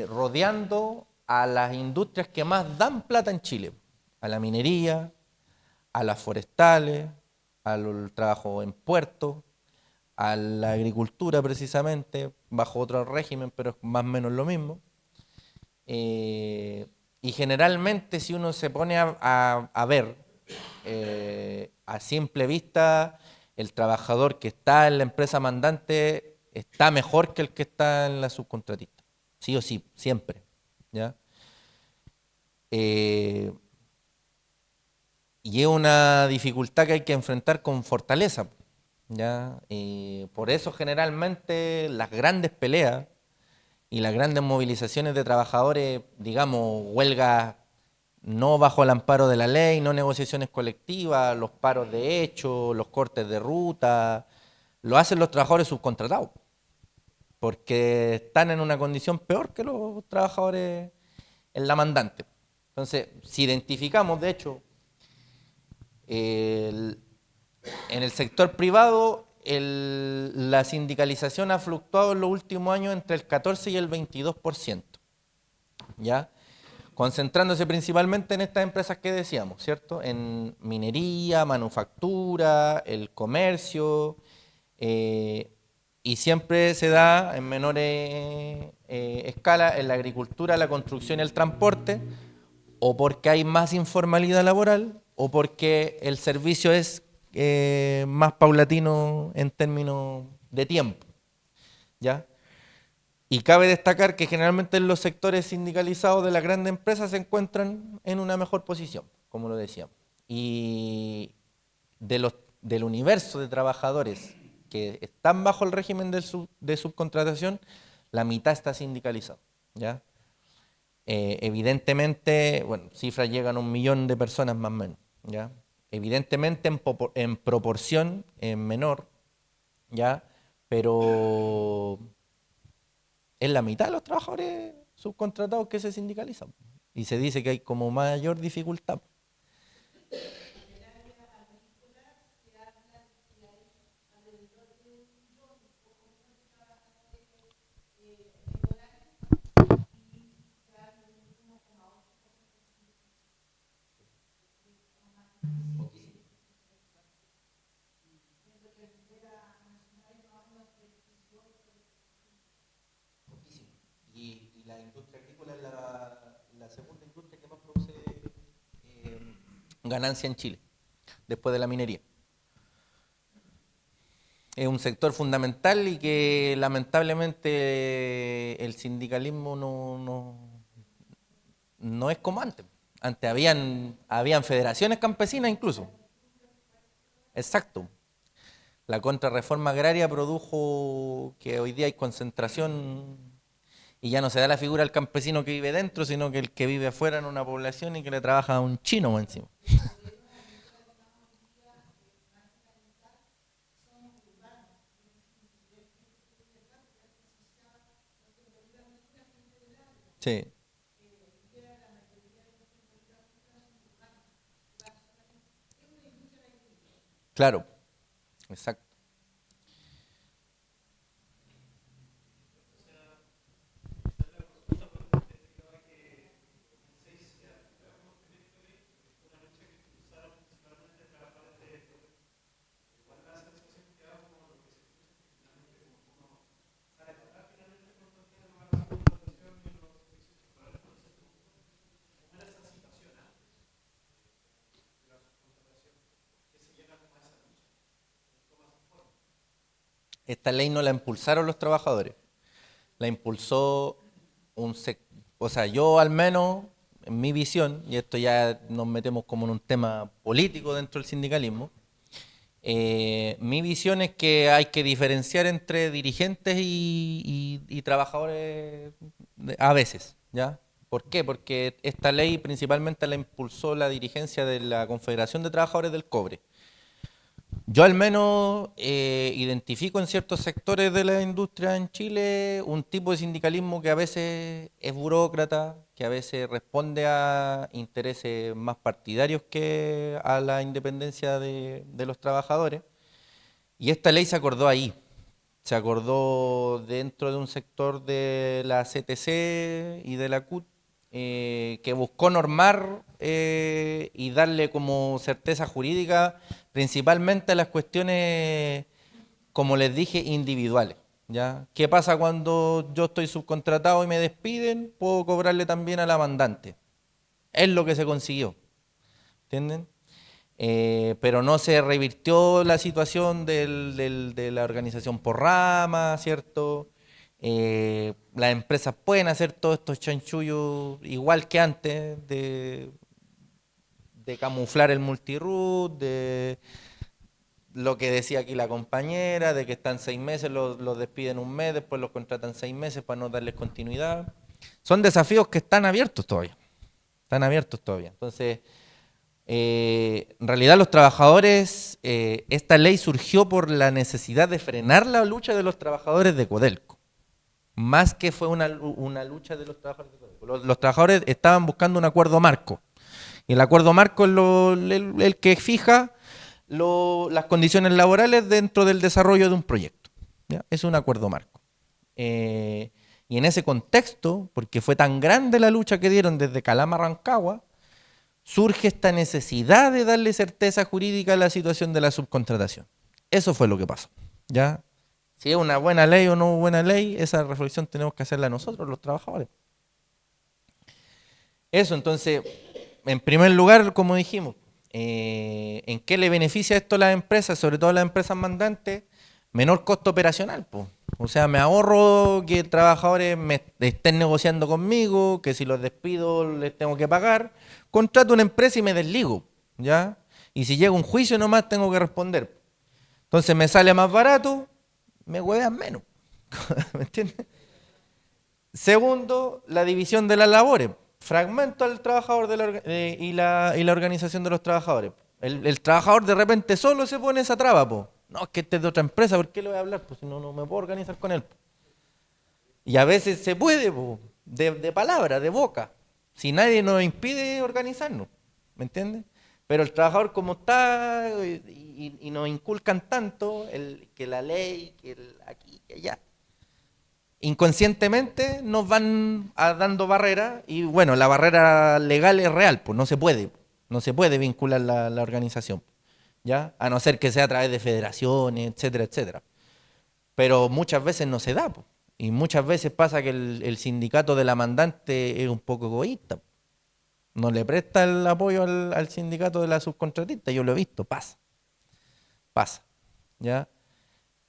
rodeando a las industrias que más dan plata en Chile, a la minería, a las forestales, al trabajo en puertos, a la agricultura precisamente, bajo otro régimen, pero es más o menos lo mismo. Y generalmente si uno se pone a ver a simple vista, el trabajador que está en la empresa mandante está mejor que el que está en la subcontratista. Sí o sí, siempre. ¿Ya? Eh, y es una dificultad que hay que enfrentar con fortaleza. ¿Ya? Por eso generalmente las grandes peleas y las grandes movilizaciones de trabajadores, digamos, huelgas no bajo el amparo de la ley, no negociaciones colectivas, los paros de hecho, los cortes de ruta, lo hacen los trabajadores subcontratados, porque están en una condición peor que los trabajadores en la mandante. Entonces, si identificamos, de hecho, el, en el sector privado, la sindicalización ha fluctuado en los últimos años entre el 14 y el 22%, ¿ya? Concentrándose principalmente en estas empresas que decíamos, ¿cierto? En minería, manufactura, el comercio, eh, y siempre se da en menor escala en la agricultura, la construcción y el transporte, o porque hay más informalidad laboral, o porque el servicio es más paulatino en términos de tiempo, ¿ya? Y cabe destacar que generalmente los sectores sindicalizados de las grandes empresas se encuentran en una mejor posición, como lo decíamos. Y del universo de trabajadores que están bajo el régimen de subcontratación, la mitad está sindicalizado, ¿ya? Evidentemente, bueno, cifras llegan a 1 millón de personas más o menos, ¿ya? Evidentemente en proporción en menor, ¿ya? Pero es la mitad de los trabajadores subcontratados que se sindicalizan. Y se dice que hay como mayor dificultad. Y la industria agrícola es la segunda industria que más produce ganancia en Chile, después de la minería. Es un sector fundamental y que lamentablemente el sindicalismo no es como antes. Antes habían federaciones campesinas incluso. Exacto. La contrarreforma agraria produjo que hoy día hay concentración y ya no se da la figura del campesino que vive dentro, sino que el que vive afuera en una población y que le trabaja a un chino más encima. Sí. Claro, exacto. Esta ley no la impulsaron los trabajadores, la impulsó un sector, o sea, yo al menos, en mi visión, y esto ya nos metemos como en un tema político dentro del sindicalismo, mi visión es que hay que diferenciar entre dirigentes y trabajadores a veces, ¿ya? ¿Por qué? Porque esta ley principalmente la impulsó la dirigencia de la Confederación de Trabajadores del Cobre. Yo al menos identifico en ciertos sectores de la industria en Chile un tipo de sindicalismo que a veces es burócrata, que a veces responde a intereses más partidarios que a la independencia de los trabajadores. Y esta ley se acordó ahí, se acordó dentro de un sector de la CTC y de la CUT que buscó normar y darle como certeza jurídica principalmente a las cuestiones, como les dije, individuales. ¿Ya? ¿Qué pasa cuando yo estoy subcontratado y me despiden? Puedo cobrarle también a la mandante. Es lo que se consiguió. ¿Entienden? Pero no se revirtió la situación de la organización por rama, ¿cierto? Las empresas pueden hacer todos estos chanchullos igual que antes, de camuflar el multiroot, de lo que decía aquí la compañera, de que están 6 meses, los despiden un mes, después los contratan 6 meses para no darles continuidad. Son desafíos que están abiertos todavía. Están abiertos todavía. Entonces, en realidad los trabajadores, esta ley surgió por la necesidad de frenar la lucha de los trabajadores de Codelco, más que fue una lucha de los trabajadores de Codelco. Los trabajadores estaban buscando un acuerdo marco, y el acuerdo marco es el que fija las condiciones laborales dentro del desarrollo de un proyecto. ¿Ya? Es un acuerdo marco. Y en ese contexto, porque fue tan grande la lucha que dieron desde Calama a Rancagua, surge esta necesidad de darle certeza jurídica a la situación de la subcontratación. Eso fue lo que pasó. ¿Ya? Si es una buena ley o no buena ley, esa reflexión tenemos que hacerla nosotros, los trabajadores. Eso, entonces, en primer lugar, como dijimos, ¿en qué le beneficia esto a las empresas, sobre todo a las empresas mandantes? Menor costo operacional, pues. O sea, me ahorro que trabajadores me estén negociando conmigo, que si los despido les tengo que pagar. Contrato una empresa y me desligo, ¿ya? Y si llega un juicio nomás tengo que responder. Entonces me sale más barato, me huevean menos. ¿Me entiendes? Segundo, la división de las labores. Fragmento al trabajador y la organización de los trabajadores. El trabajador de repente solo se pone esa traba, po. No, es que este es de otra empresa, ¿por qué le voy a hablar? Pues si no, no me puedo organizar con él. Y a veces se puede, po, de palabra, de boca, si nadie nos impide organizarnos, ¿me entiendes? Pero el trabajador como está y nos inculcan tanto que la ley, que aquí, que allá, inconscientemente nos van dando barreras y bueno, la barrera legal es real, pues no se puede vincular la organización, ¿ya? A no ser que sea a través de federaciones, etcétera, etcétera. Pero muchas veces no se da, pues. Y muchas veces pasa que el sindicato de la mandante es un poco egoísta. No le presta el apoyo al sindicato de la subcontratista, yo lo he visto, pasa, ¿ya?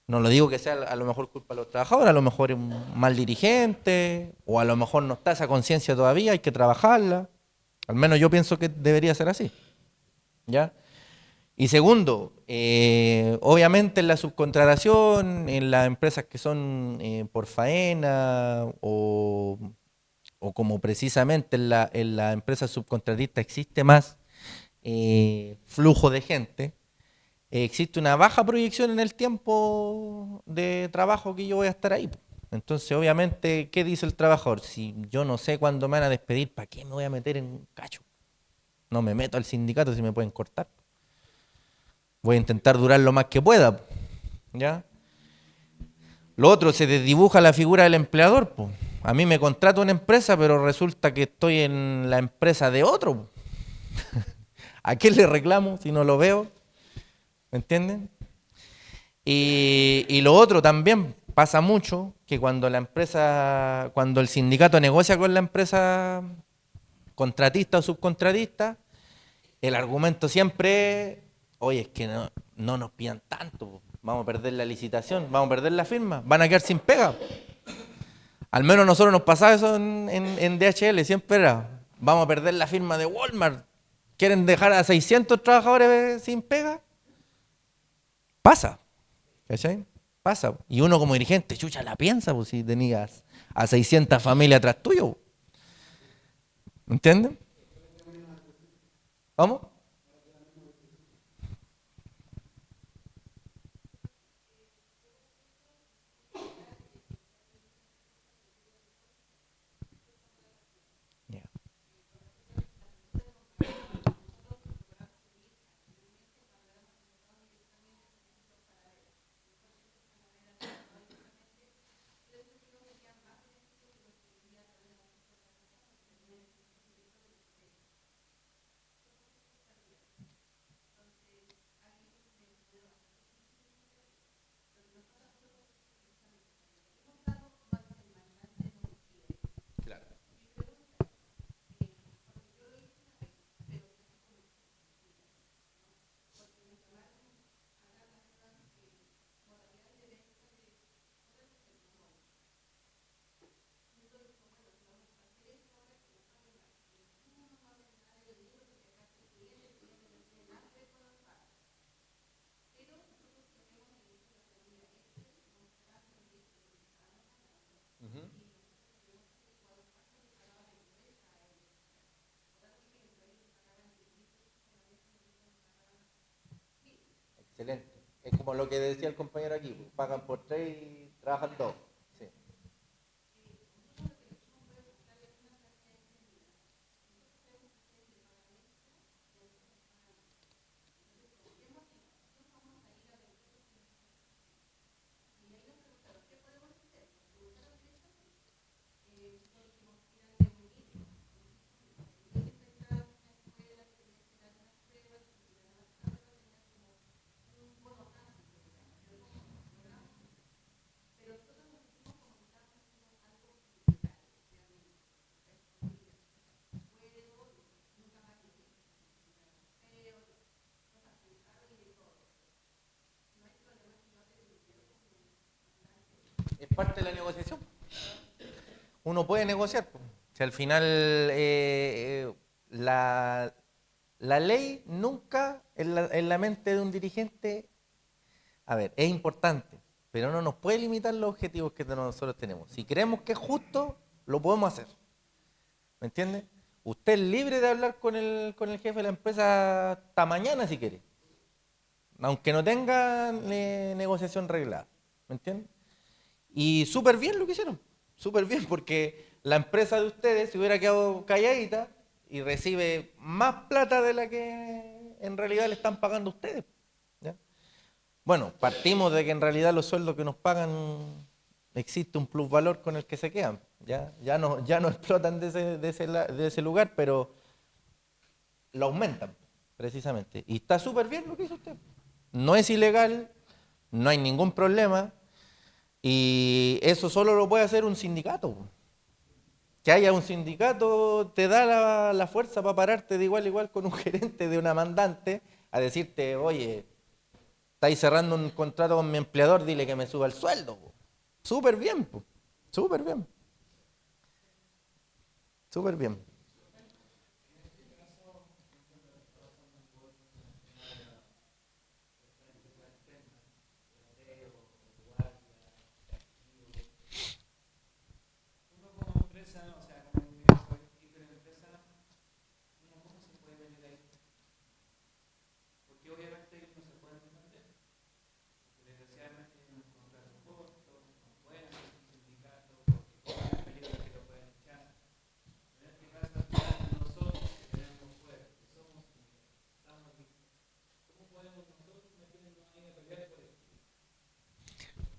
No lo digo que sea a lo mejor culpa de los trabajadores, a lo mejor es un mal dirigente, o a lo mejor no está esa conciencia todavía, hay que trabajarla. Al menos yo pienso que debería ser así, ¿ya? Y segundo, obviamente en la subcontratación, en las empresas que son por faena o como precisamente en la empresa subcontratista existe más flujo de gente, existe una baja proyección en el tiempo de trabajo que yo voy a estar ahí. Entonces, obviamente, ¿qué dice el trabajador? Si yo no sé cuándo me van a despedir, ¿para qué me voy a meter en un cacho? No me meto al sindicato si me pueden cortar. Voy a intentar durar lo más que pueda, ¿ya? Lo otro, se desdibuja la figura del empleador, po. A mí me contrata una empresa, pero resulta que estoy en la empresa de otro, po. ¿A quién le reclamo si no lo veo? ¿Me entienden? Y lo otro también pasa mucho, que cuando la empresa, cuando el sindicato negocia con la empresa contratista o subcontratista, el argumento siempre es, oye, es que no nos pidan tanto, vamos a perder la licitación, vamos a perder la firma, van a quedar sin pega. Al menos a nosotros nos pasaba eso en DHL, siempre era, vamos a perder la firma de Walmart, quieren dejar a 600 trabajadores sin pega. Pasa, ¿cachai? Pasa. Y uno como dirigente, chucha, la piensa, pues si tenías a 600 familias atrás tuyo. ¿Entienden? ¿Vamos? Yeah. Excelente. Es como lo que decía el compañero aquí, pues, pagan por tres y trabajan dos. Sí. Es parte de la negociación. Uno puede negociar, pues. Si al final la ley nunca en la mente de un dirigente, a ver, es importante, pero no nos puede limitar los objetivos que nosotros tenemos. Si creemos que es justo, lo podemos hacer. ¿Me entiende? Usted es libre de hablar con el jefe de la empresa hasta mañana si quiere, aunque no tenga negociación reglada. ¿Me entiende? Y súper bien lo que hicieron, súper bien, porque la empresa de ustedes se hubiera quedado calladita y recibe más plata de la que en realidad le están pagando a ustedes. ¿Ya? Bueno, partimos de que en realidad los sueldos que nos pagan existe un plusvalor con el que se quedan. Ya no explotan de ese lugar, pero lo aumentan, precisamente. Y está súper bien lo que hizo usted. No es ilegal, no hay ningún problema, y eso solo lo puede hacer un sindicato. Que haya un sindicato te da la fuerza para pararte de igual a igual con un gerente de una mandante a decirte, oye, estáis cerrando un contrato con mi empleador, dile que me suba el sueldo. Po. Súper bien, po. Súper bien, súper bien.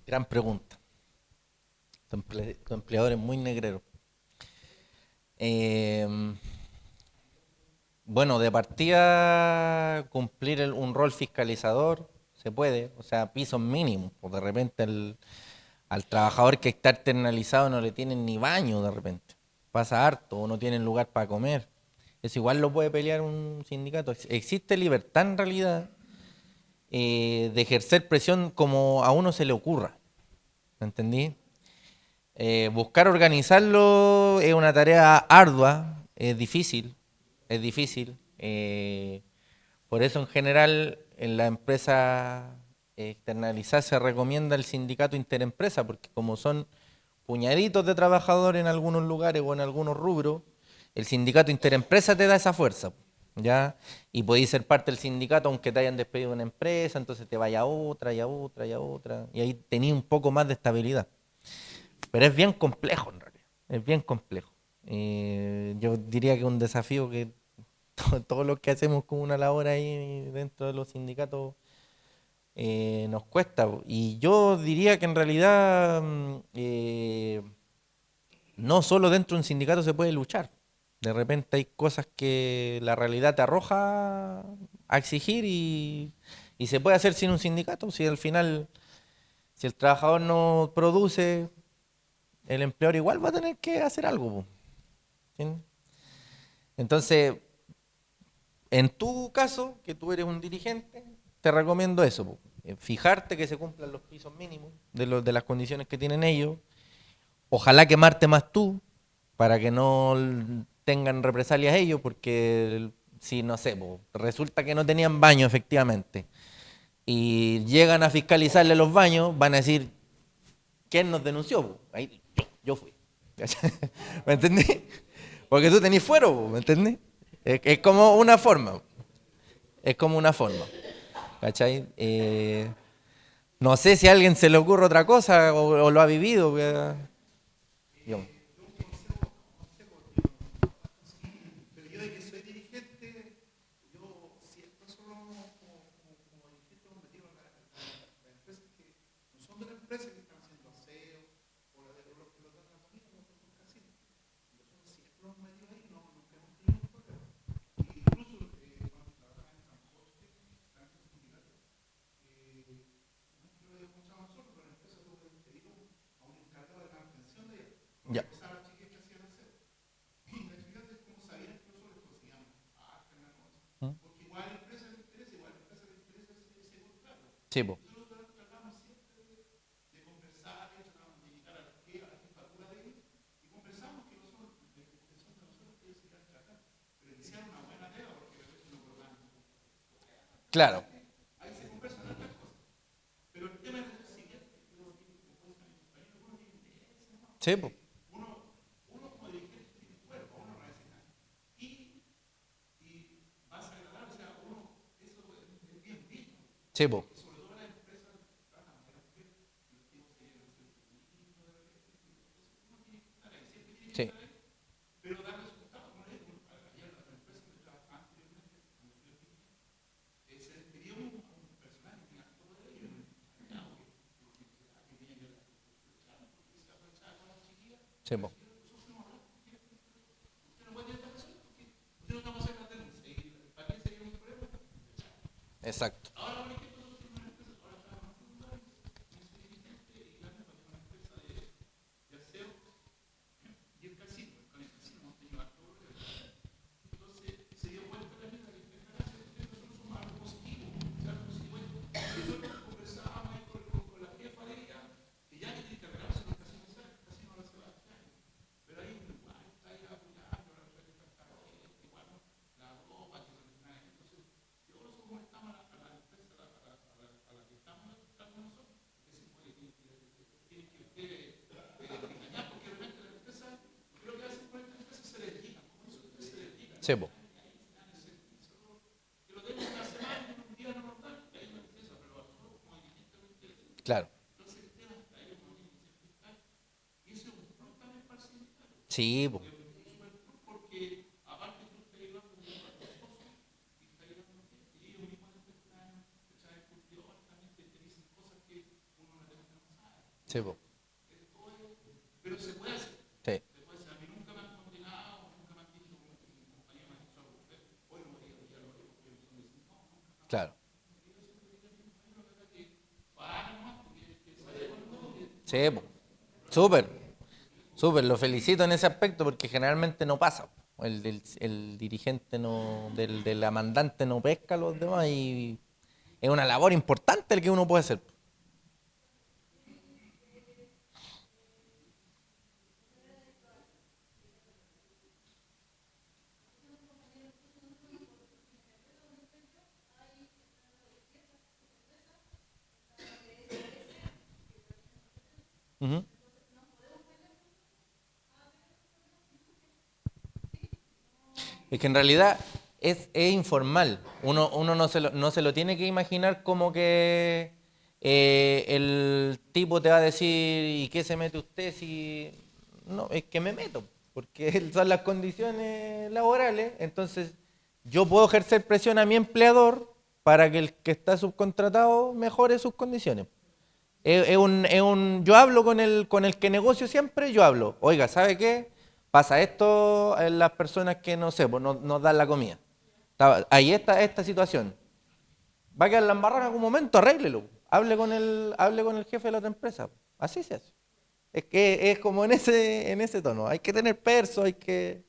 Gran pregunta. Tu empleador es muy negrero. Eh, bueno, de partida cumplir un rol fiscalizador se puede, o sea, pisos mínimos. Pues de repente al trabajador que está externalizado no le tienen ni baño de repente. Pasa harto o no tienen lugar para comer. Eso igual lo puede pelear un sindicato. Existe libertad en realidad de ejercer presión como a uno se le ocurra. ¿Me entendí? Buscar organizarlo es una tarea ardua, es difícil. Por eso en general en la empresa externalizada se recomienda el sindicato interempresa, porque como son puñaditos de trabajadores en algunos lugares o en algunos rubros, el sindicato interempresa te da esa fuerza, ¿ya? Y podéis ser parte del sindicato aunque te hayan despedido de una empresa, entonces te vaya a otra y a otra y a otra, y ahí tenéis un poco más de estabilidad. Pero es bien complejo en realidad, es bien complejo. Yo diría que es un desafío que todo lo que hacemos con una labor ahí dentro de los sindicatos nos cuesta. Y yo diría que en realidad no solo dentro de un sindicato se puede luchar. De repente hay cosas que la realidad te arroja a exigir y se puede hacer sin un sindicato. Si al final, si el trabajador no produce, el empleador igual va a tener que hacer algo. Po, ¿sí? Entonces, en tu caso, que tú eres un dirigente, te recomiendo eso, po. Fijarte que se cumplan los pisos mínimos de las condiciones que tienen ellos. Ojalá quemarte más tú, para que no tengan represalias ellos, porque si, no sé, po, resulta que no tenían baño efectivamente, y llegan a fiscalizarle los baños, van a decir, ¿quién nos denunció? Po? Ahí, yo fui. ¿Me entendí? Porque tú tenés fuero, ¿me entendí? Es como una forma. Es como una forma. ¿Cachai? No sé si a alguien se le ocurre otra cosa o lo ha vivido. Yo. Ya. ¿Mm? Sí, po. Claro. Sí, po. Sí, po. Sí. Sí, po. Exacto. Sí, po. Claro. Sí, po. Sí, po. Sí, claro. Sí, po. Súper, súper. Lo felicito en ese aspecto porque generalmente no pasa. El dirigente no, de la mandante no pesca a los demás y es una labor importante el que uno puede hacer. Ujú. Es que en realidad es informal. Uno no se lo tiene que imaginar como que el tipo te va a decir, ¿y qué se mete usted si...? No, es que me meto, porque son las condiciones laborales. Entonces, yo puedo ejercer presión a mi empleador para que el que está subcontratado mejore sus condiciones. Yo hablo con el que negocio siempre, yo hablo. Oiga, ¿sabe qué? Pasa esto en las personas que no sé, pues nos dan la comida. Ahí está esta situación. Va a quedar la embarrada en algún momento, arréglelo. Hable con el jefe de la otra empresa. Así se hace. Es que es como en ese tono. Hay que tener perso, hay que.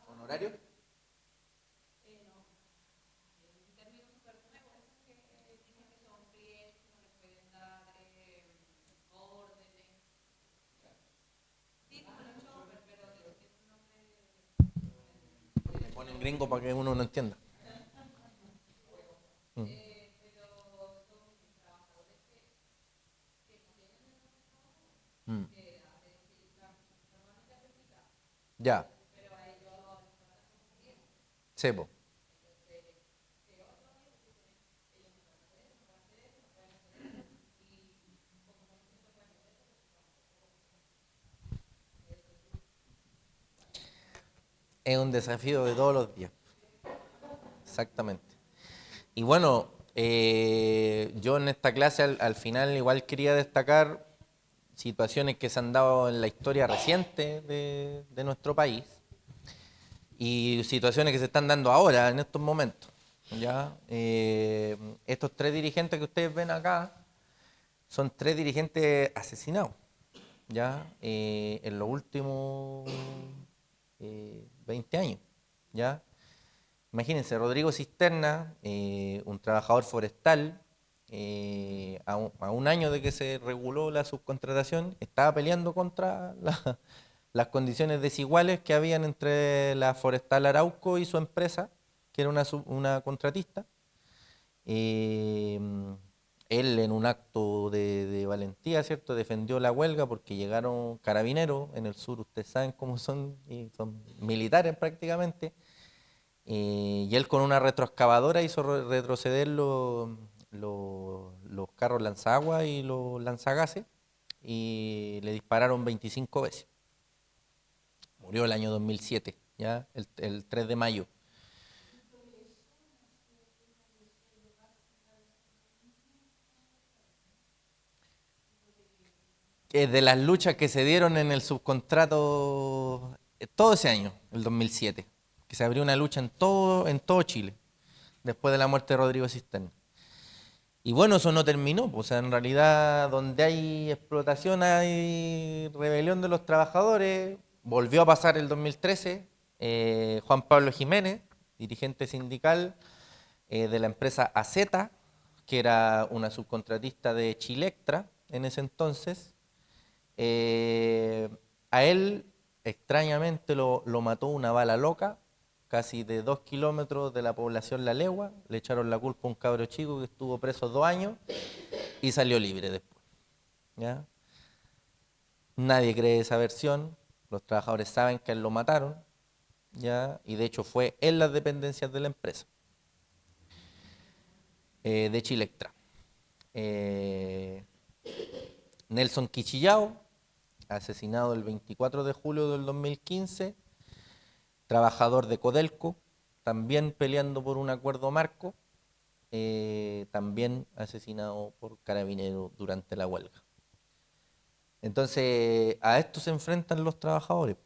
¿Honorario? Le ponen gringo para que uno no entienda. Mm. Mm. Ya, sebo. Es un desafío de todos los días. Exactamente. Y bueno, yo en esta clase al final igual quería destacar situaciones que se han dado en la historia reciente de nuestro país y situaciones que se están dando ahora, en estos momentos. ¿Ya? Estos tres dirigentes que ustedes ven acá son tres dirigentes asesinados, ¿ya? En los últimos 20 años, ¿ya? Imagínense, Rodrigo Cisterna, un trabajador forestal, a un año de que se reguló la subcontratación, estaba peleando contra las condiciones desiguales que habían entre la Forestal Arauco y su empresa, que era una contratista. Eh, Él en un acto de valentía, ¿cierto? Defendió la huelga porque llegaron carabineros en el sur, ustedes saben cómo son, y son militares prácticamente, y él con una retroexcavadora hizo retroceder los carros lanzagua y los lanzagases y le dispararon 25 veces. Murió el año 2007, ¿ya? El 3 de mayo. De las luchas que se dieron en el subcontrato todo ese año, el 2007, que se abrió una lucha en todo Chile, después de la muerte de Rodrigo Cisterna. Y bueno, eso no terminó, pues, o sea, en realidad donde hay explotación hay rebelión de los trabajadores. Volvió a pasar el 2013, Juan Pablo Jiménez, dirigente sindical de la empresa AZ, que era una subcontratista de Chilectra en ese entonces. Eh, a él, extrañamente, lo mató una bala loca, casi de 2 kilómetros de la población La Legua. Le echaron la culpa a un cabro chico que estuvo preso 2 años y salió libre después. ¿Ya? Nadie cree esa versión. Los trabajadores saben que a él lo mataron. ¿ya? Y de hecho fue en las dependencias de la empresa, de Chilectra. Eh, Nelson Quichillao, asesinado el 24 de julio del 2015, trabajador de Codelco, también peleando por un acuerdo marco, también asesinado por carabineros durante la huelga. Entonces, a esto se enfrentan los trabajadores,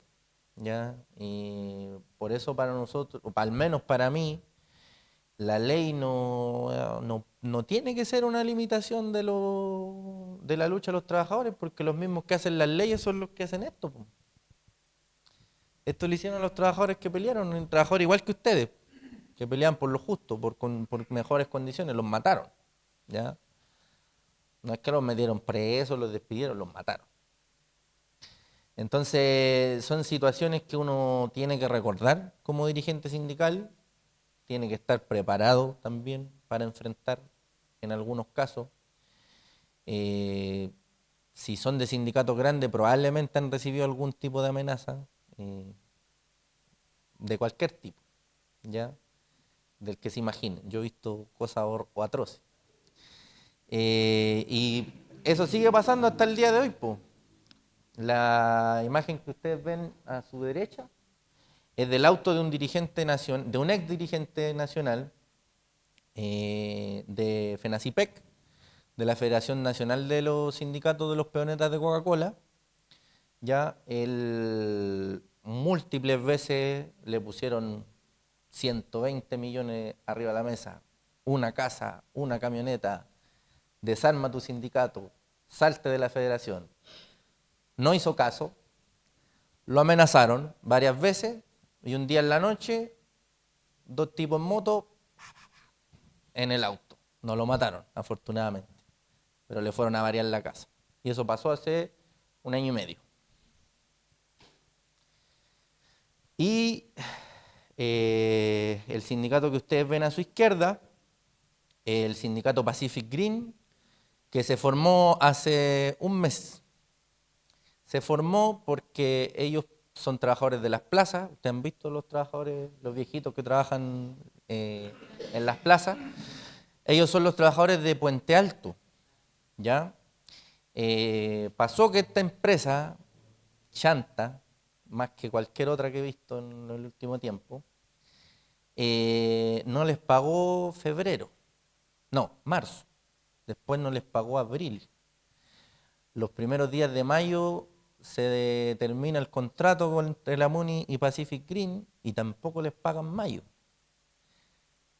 ¿ya? Y por eso para nosotros, o al menos para mí, la ley no tiene que ser una limitación de la lucha de los trabajadores, porque los mismos que hacen las leyes son los que hacen esto, po. Esto lo hicieron los trabajadores que pelearon, un trabajador igual que ustedes, que peleaban por lo justo, por mejores condiciones, los mataron, ¿ya? No es que los metieron presos, los despidieron, los mataron. Entonces, son situaciones que uno tiene que recordar como dirigente sindical, tiene que estar preparado también para enfrentar en algunos casos. Eh, si son de sindicatos grandes, probablemente han recibido algún tipo de amenaza, de cualquier tipo, ¿ya? Del que se imaginen. Yo he visto cosas o atroces. Y eso sigue pasando hasta el día de hoy, po. La imagen que ustedes ven a su derecha es del auto de un dirigente nacional, de un ex dirigente nacional de FENACIPEC, de la Federación Nacional de los Sindicatos de los Peonetas de Coca-Cola. Ya él múltiples veces le pusieron 120 millones arriba de la mesa, una casa, una camioneta, desarma tu sindicato, salte de la federación. No hizo caso, lo amenazaron varias veces y un día en la noche, dos tipos en moto en el auto. No lo mataron, afortunadamente, pero le fueron a variar la casa. Y eso pasó hace un año y medio. Y el sindicato que ustedes ven a su izquierda, el sindicato Pacific Green, que se formó hace un mes. Se formó porque ellos son trabajadores de las plazas. Ustedes han visto los trabajadores, los viejitos que trabajan en las plazas. Ellos son los trabajadores de Puente Alto, ¿ya? Pasó que esta empresa, Chanta, más que cualquier otra que he visto en el último tiempo, no les pagó febrero, no, marzo. Después no les pagó abril. Los primeros días de mayo se termina el contrato entre la MUNI y Pacific Green y tampoco les pagan mayo.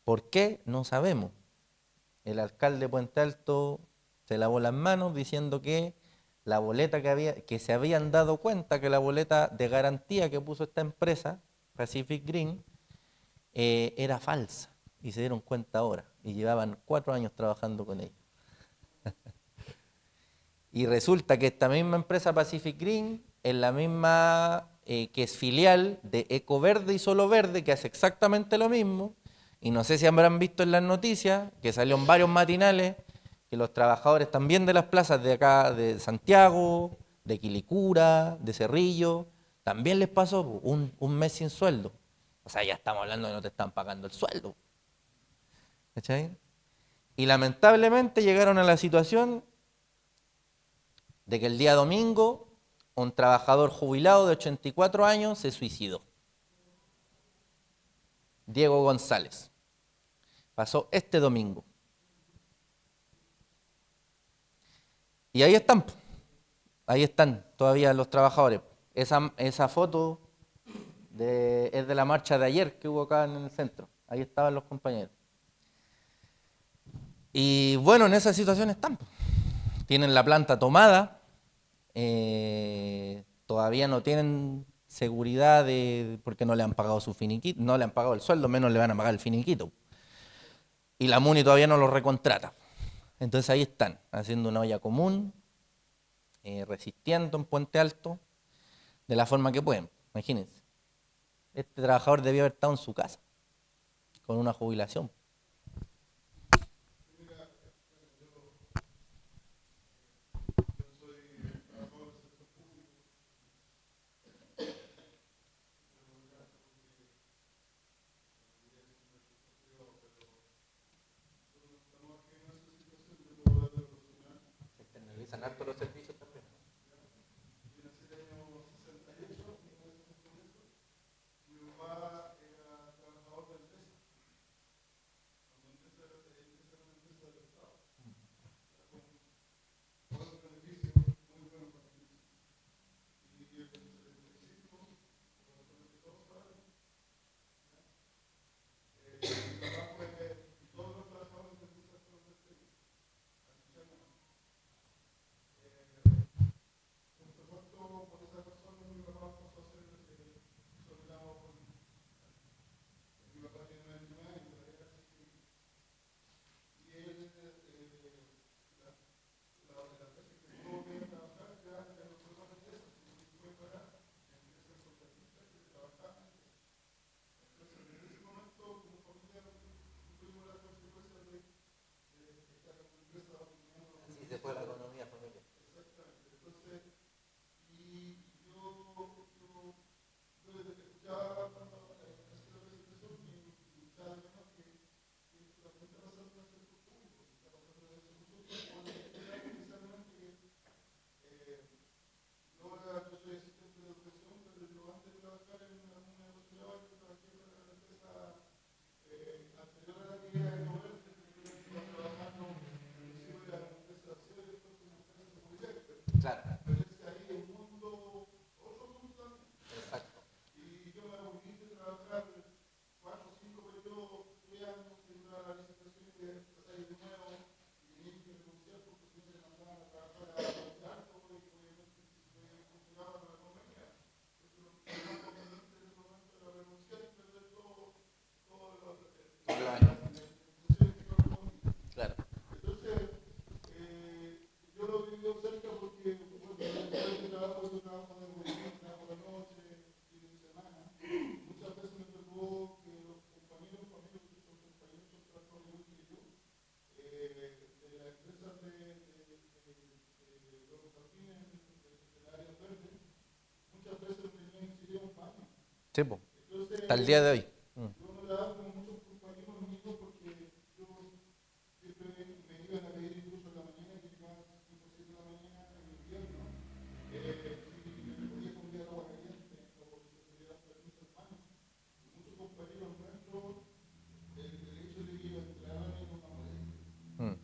¿Por qué? No sabemos. El alcalde de Puente Alto se lavó las manos diciendo que la boleta que se habían dado cuenta que la boleta de garantía que puso esta empresa, Pacific Green, era falsa. Y se dieron cuenta ahora. Y llevaban 4 años trabajando con ella. Y resulta que esta misma empresa Pacific Green es la misma que es filial de Ecoverde y Solo Verde, que hace exactamente lo mismo. Y no sé si habrán visto en las noticias, que salió en varios matinales, que los trabajadores también de las plazas de acá, de Santiago, de Quilicura, de Cerrillo, también les pasó un mes sin sueldo. O sea, ya estamos hablando de que no te están pagando el sueldo. ¿Cachai? Y lamentablemente llegaron a la situación de que el día domingo un trabajador jubilado de 84 años se suicidó. Diego González. Pasó este domingo. Y ahí están todavía los trabajadores. Esa foto es de la marcha de ayer que hubo acá en el centro. Ahí estaban los compañeros. Y bueno, en esa situación están. Tienen la planta tomada, todavía no tienen seguridad porque no le han pagado su finiquito, no le han pagado el sueldo, menos le van a pagar el finiquito. Y la MUNI todavía no lo recontrata. Entonces ahí están, haciendo una olla común, resistiendo en Puente Alto, de la forma que pueden. Imagínense, este trabajador debió haber estado en su casa, con una jubilación. Sí, po. Hasta el día de hoy. Mm. Mm.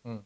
Mm.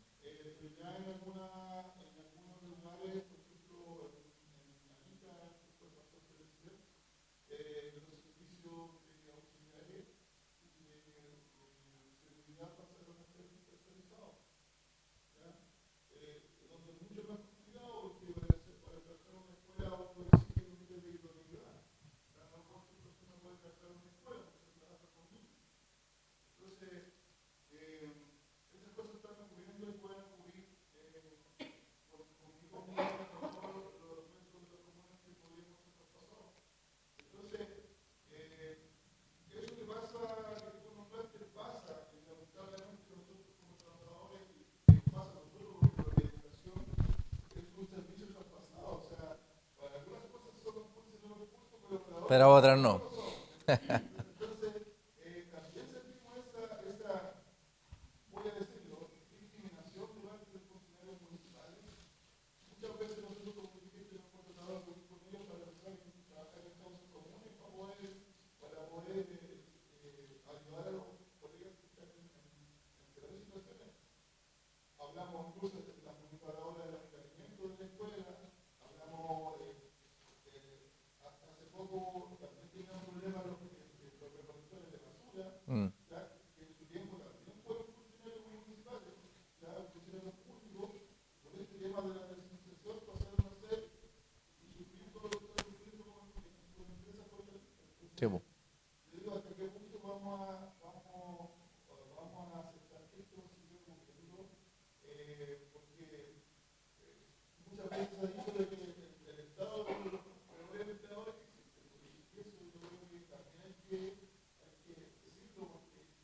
Pero otras no. Mm. Sí, po.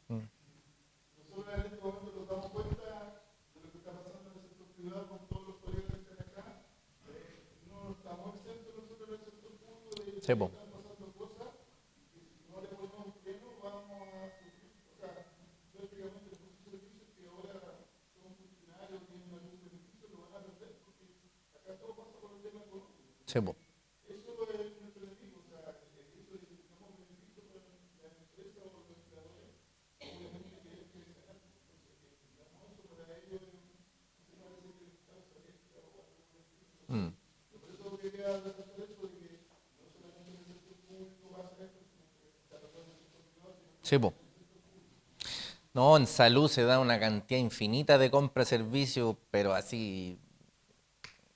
Mm. Sí, po. Sí, po. Mm. Sí, po. No, en salud se da una cantidad infinita de compra de servicios, pero así,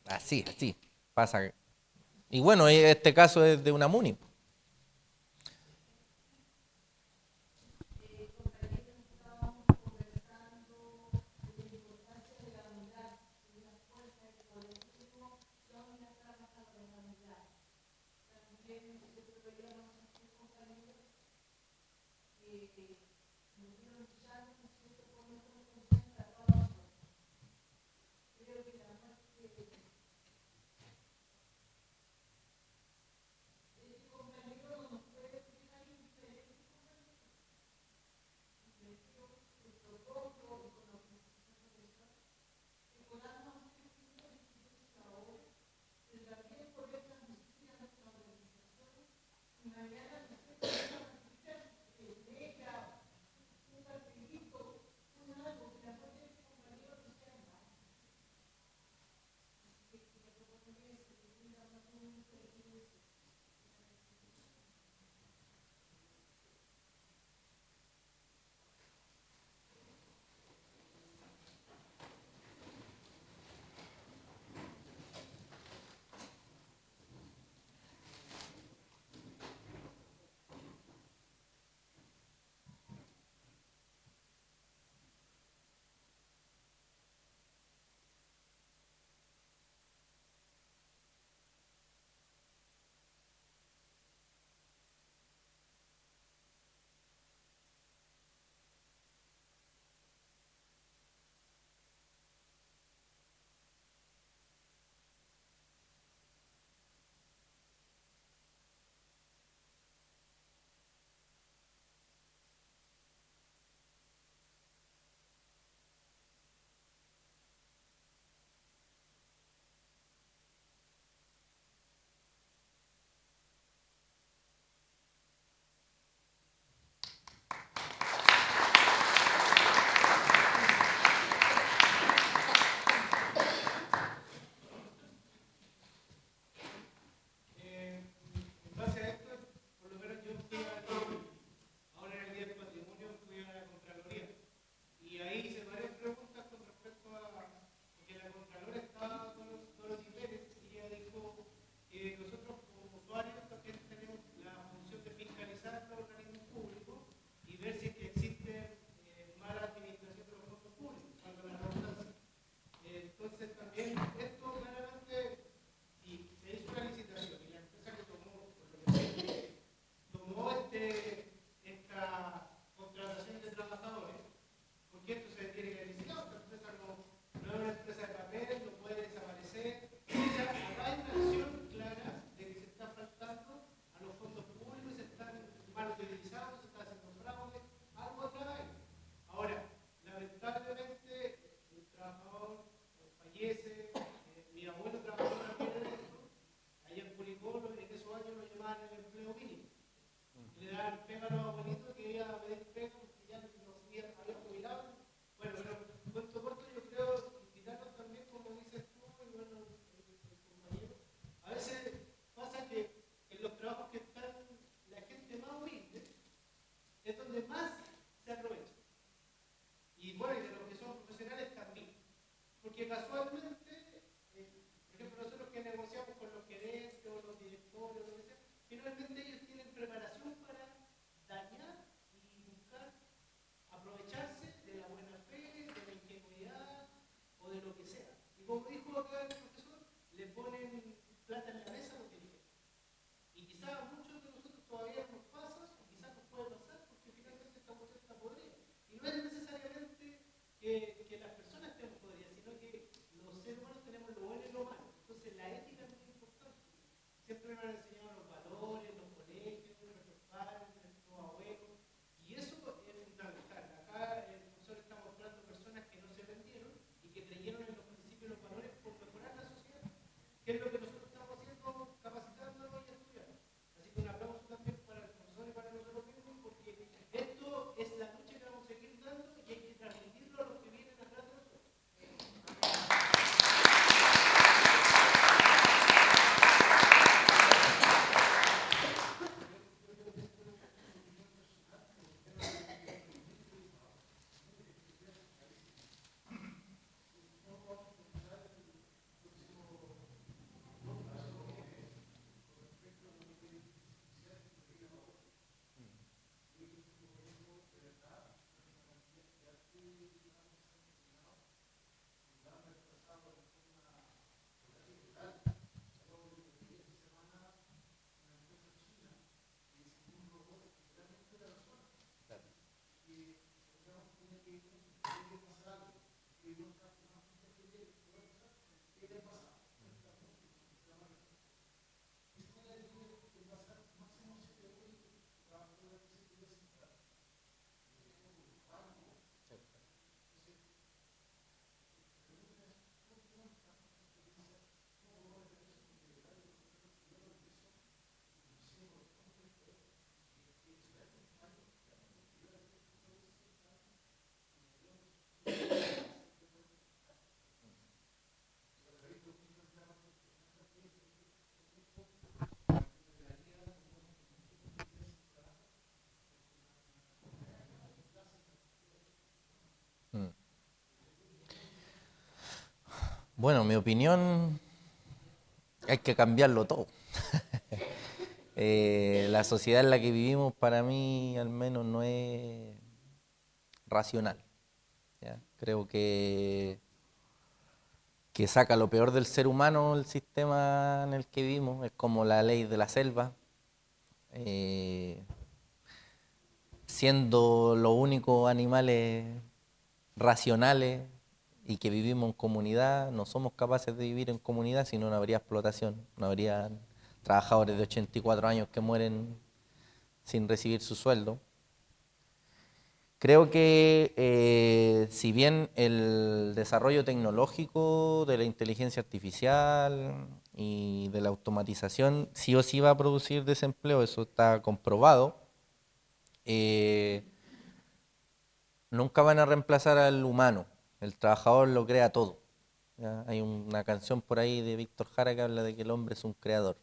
así, pasa. Y bueno, este caso es de una MUNI. Porque casualmente, por ejemplo, nosotros que negociamos con los gerentes o los directores, lo que sea, finalmente ellos tienen preparación para dañar y buscar aprovecharse de la buena fe, de la ingenuidad o de lo que sea. Y como dijo acá el profesor, le ponen plata en la mesa a los dirigentes. Y quizás a muchos de nosotros todavía nos pasa, o quizás nos puede pasar, porque finalmente estamos en esta podrida. Y no es necesariamente que las personas estemos podridas, sino que los seres humanos tenemos lo bueno y lo malo. Entonces la ética es muy importante. Siempre nos han enseñado los valores, los colegios, nuestros padres, nuestros abuelos. Y eso es fundamental. Acá el profesor está mostrando personas que no se vendieron y que creyeron en los principios y los valores por mejorar la sociedad. Que es lo que nosotros estamos haciendo, capacitándonos y estudiando. Así que un aplauso también para el profesor y para nosotros mismos, porque esto es la lucha que vamos a seguir dando y hay que transmitirlo a los que vienen atrás de nosotros. Bueno, mi opinión, hay que cambiarlo todo. La sociedad en la que vivimos para mí al menos no es racional. ¿Ya? Creo que saca lo peor del ser humano el sistema en el que vivimos. Es como la ley de la selva. Eh, Siendo los únicos animales racionales y que vivimos en comunidad, no somos capaces de vivir en comunidad, si no, no habría explotación, no habría trabajadores de 84 años que mueren sin recibir su sueldo. Creo que si bien el desarrollo tecnológico de la inteligencia artificial y de la automatización sí o sí va a producir desempleo, eso está comprobado, eh, nunca van a reemplazar al humano. El trabajador lo crea todo. ¿Ya? Hay una canción por ahí de Víctor Jara que habla de que el hombre es un creador.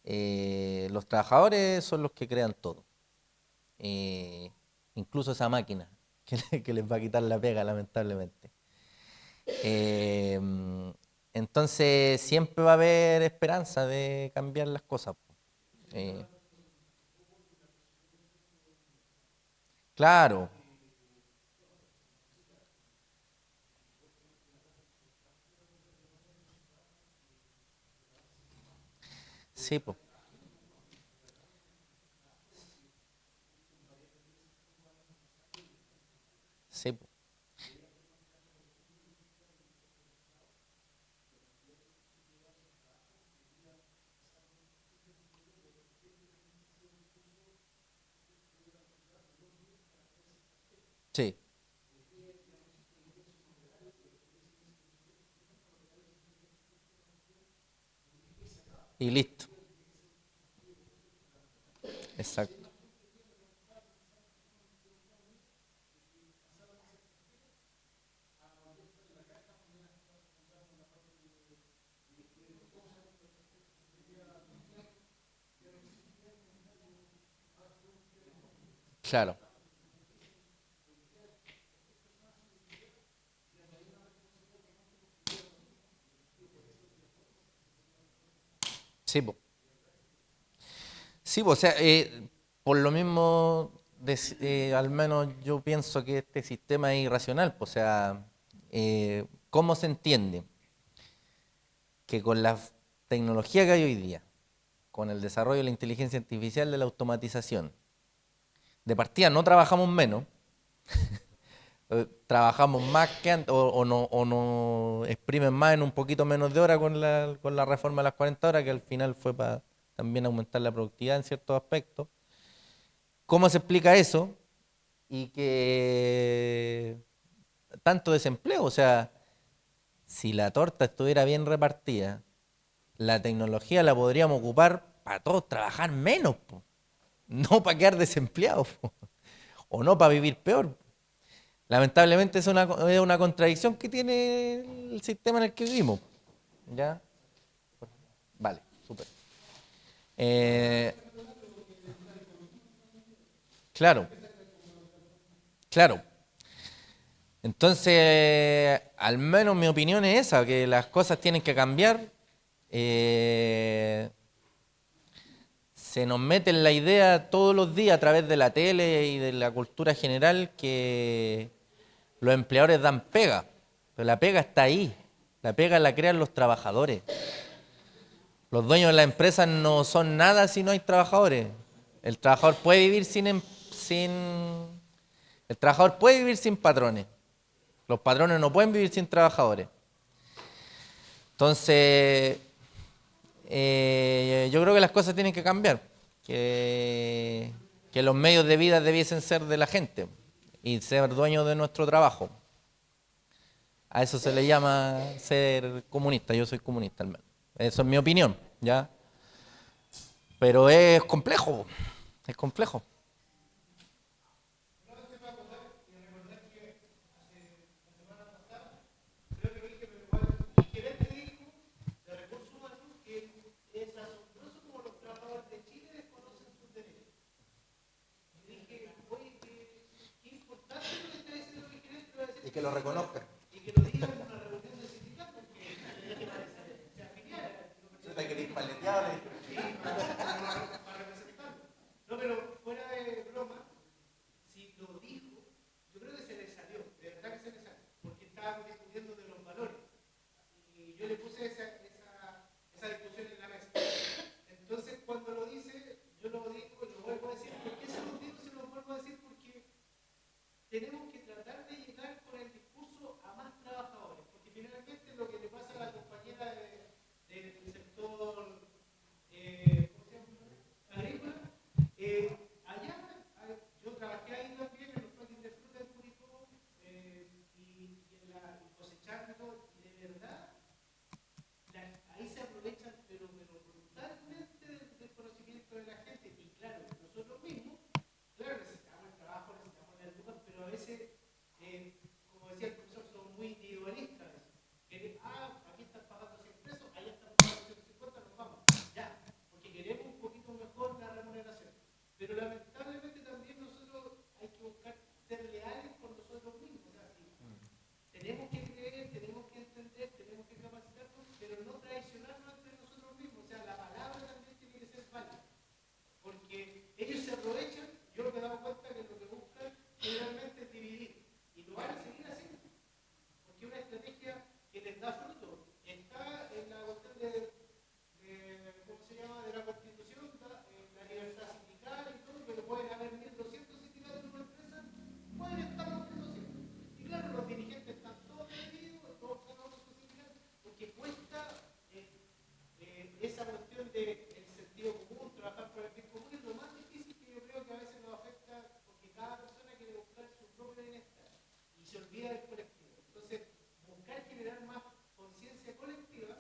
Los trabajadores son los que crean todo. Eh, Incluso esa máquina que les va a quitar la pega, lamentablemente. Eh, entonces, siempre va a haber esperanza de cambiar las cosas. Eh, claro, sí, pues, sí, po, sí, y listo, exacto, claro. Sí, po. Sí, po, o sea, por lo mismo, al menos yo pienso que este sistema es irracional, po, o sea, ¿cómo se entiende? Que con la tecnología que hay hoy día, con el desarrollo de la inteligencia artificial, de la automatización, de partida no trabajamos menos, trabajamos más que antes, o no exprimen más en un poquito menos de hora con la reforma de las 40 horas, que al final fue para también aumentar la productividad en ciertos aspectos. ¿Cómo se explica eso? Y que tanto desempleo, o sea, si la torta estuviera bien repartida, la tecnología la podríamos ocupar para todos trabajar menos, po. No para quedar desempleados, po. O no para vivir peor. Lamentablemente es una contradicción que tiene el sistema en el que vivimos. ¿Ya? Vale, súper. Eh, claro, claro. Entonces, al menos mi opinión es esa, que las cosas tienen que cambiar. Eh, Se nos mete en la idea todos los días a través de la tele y de la cultura general que los empleadores dan pega, pero la pega está ahí, la pega la crean los trabajadores. Los dueños de las empresas no son nada si no hay trabajadores. El trabajador puede vivir el trabajador puede vivir sin patrones. Los patrones no pueden vivir sin trabajadores. Entonces, yo creo que las cosas tienen que cambiar, que los medios de vida debiesen ser de la gente y ser dueños de nuestro trabajo. A eso se le llama ser comunista. Yo soy comunista, al menos. Eso es mi opinión, ¿ya? Pero es complejo, es complejo. El gerente dijo de recursos humanos que es asombroso como los trabajadores de Chile desconocen sus derechos. Y dije, oye, qué importante lo que está diciendo mi gerente, lo va a decir, Y que lo reconozcan. y que lo digan en una reunión de sindicato, porque se afiliara, Hay que ir paleteado. para representarlo. No, pero fuera de broma, si lo dijo, yo creo que se le salió, de verdad que se le salió, porque estábamos discutiendo de los valores. Y yo le puse esa discusión en la mesa. Entonces, cuando lo dice, yo lo digo y lo vuelvo a decir. ¿Por qué se los digo y se los vuelvo a decir? Porque tenemos que tratar de llegar con el discurso a más trabajadores. Porque finalmente lo que le pasa a la compañera del sector agrícola, allá, yo trabajé ahí también en los parques de fruta en Curicó y cosechando y todo, y de verdad ahí se aprovechan, pero brutalmente del conocimiento de la gente. Y claro, nosotros mismos, claro, necesitamos el trabajo, necesitamos las lucas, pero a veces, como decía el profesor, somos muy individualistas. Aquí están pagando 100 pesos, allá están pagando 150, nos vamos. Ya, porque queremos un poquito mejor la remuneración. Pero lamentablemente también nosotros hay que buscar ser leales con nosotros mismos. O sea, sí, tenemos que creer, tenemos que entender, tenemos que capacitarnos, pero no traicionarnos entre nosotros mismos. O sea, la palabra también tiene que ser válida. Porque ellos se aprovechan, yo me he dado cuenta que lo que buscan generalmente es dividir. Y lo van a seguir haciendo. Porque una estrategia que les da fruto está en la cuestión ¿cómo se llama?, de la Constitución, la libertad sindical y todo, que pueden haber 1.200 sindicatos en una empresa, pueden estar los 1.200. Y claro, los dirigentes están todos divididos, todos cada uno su sindicato, porque cuesta esa cuestión del sentido común, trabajar por el bien común, es lo más difícil que yo creo que a veces nos afecta, porque cada persona quiere buscar su propio bienestar y se olvida del colectivo. Entonces, buscar generar más conciencia colectiva,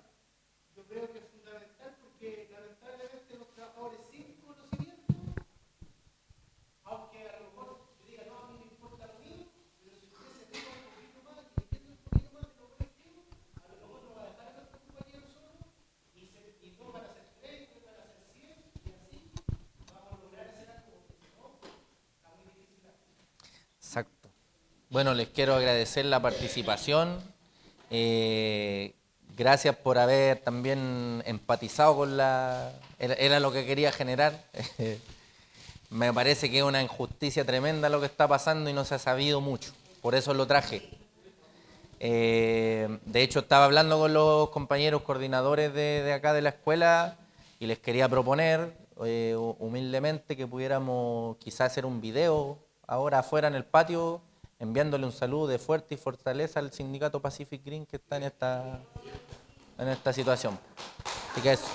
yo creo que es fundamental, porque lamentablemente los trabajadores sin conocimiento, aunque a lo mejor yo diga, no, a mí me importa lo mío, pero si usted se pega un poquito más y entiende un poquito más de lo colectivo, a lo mejor no va a dejar a nuestros compañeros solos y todos van a ser 3, van a ser 100 y así vamos a lograr hacer algo, porque si no, está muy difícil la cosa. Exacto. Bueno, les quiero agradecer la participación. Gracias por haber también empatizado con la... Era lo que quería generar. Me parece que es una injusticia tremenda lo que está pasando y no se ha sabido mucho. Por eso lo traje. De hecho, estaba hablando con los compañeros coordinadores de acá de la escuela y les quería proponer humildemente que pudiéramos quizás hacer un video ahora afuera en el patio enviándole un saludo de fuerte y fortaleza al sindicato Pacific Green que está en esta situación. Así que eso.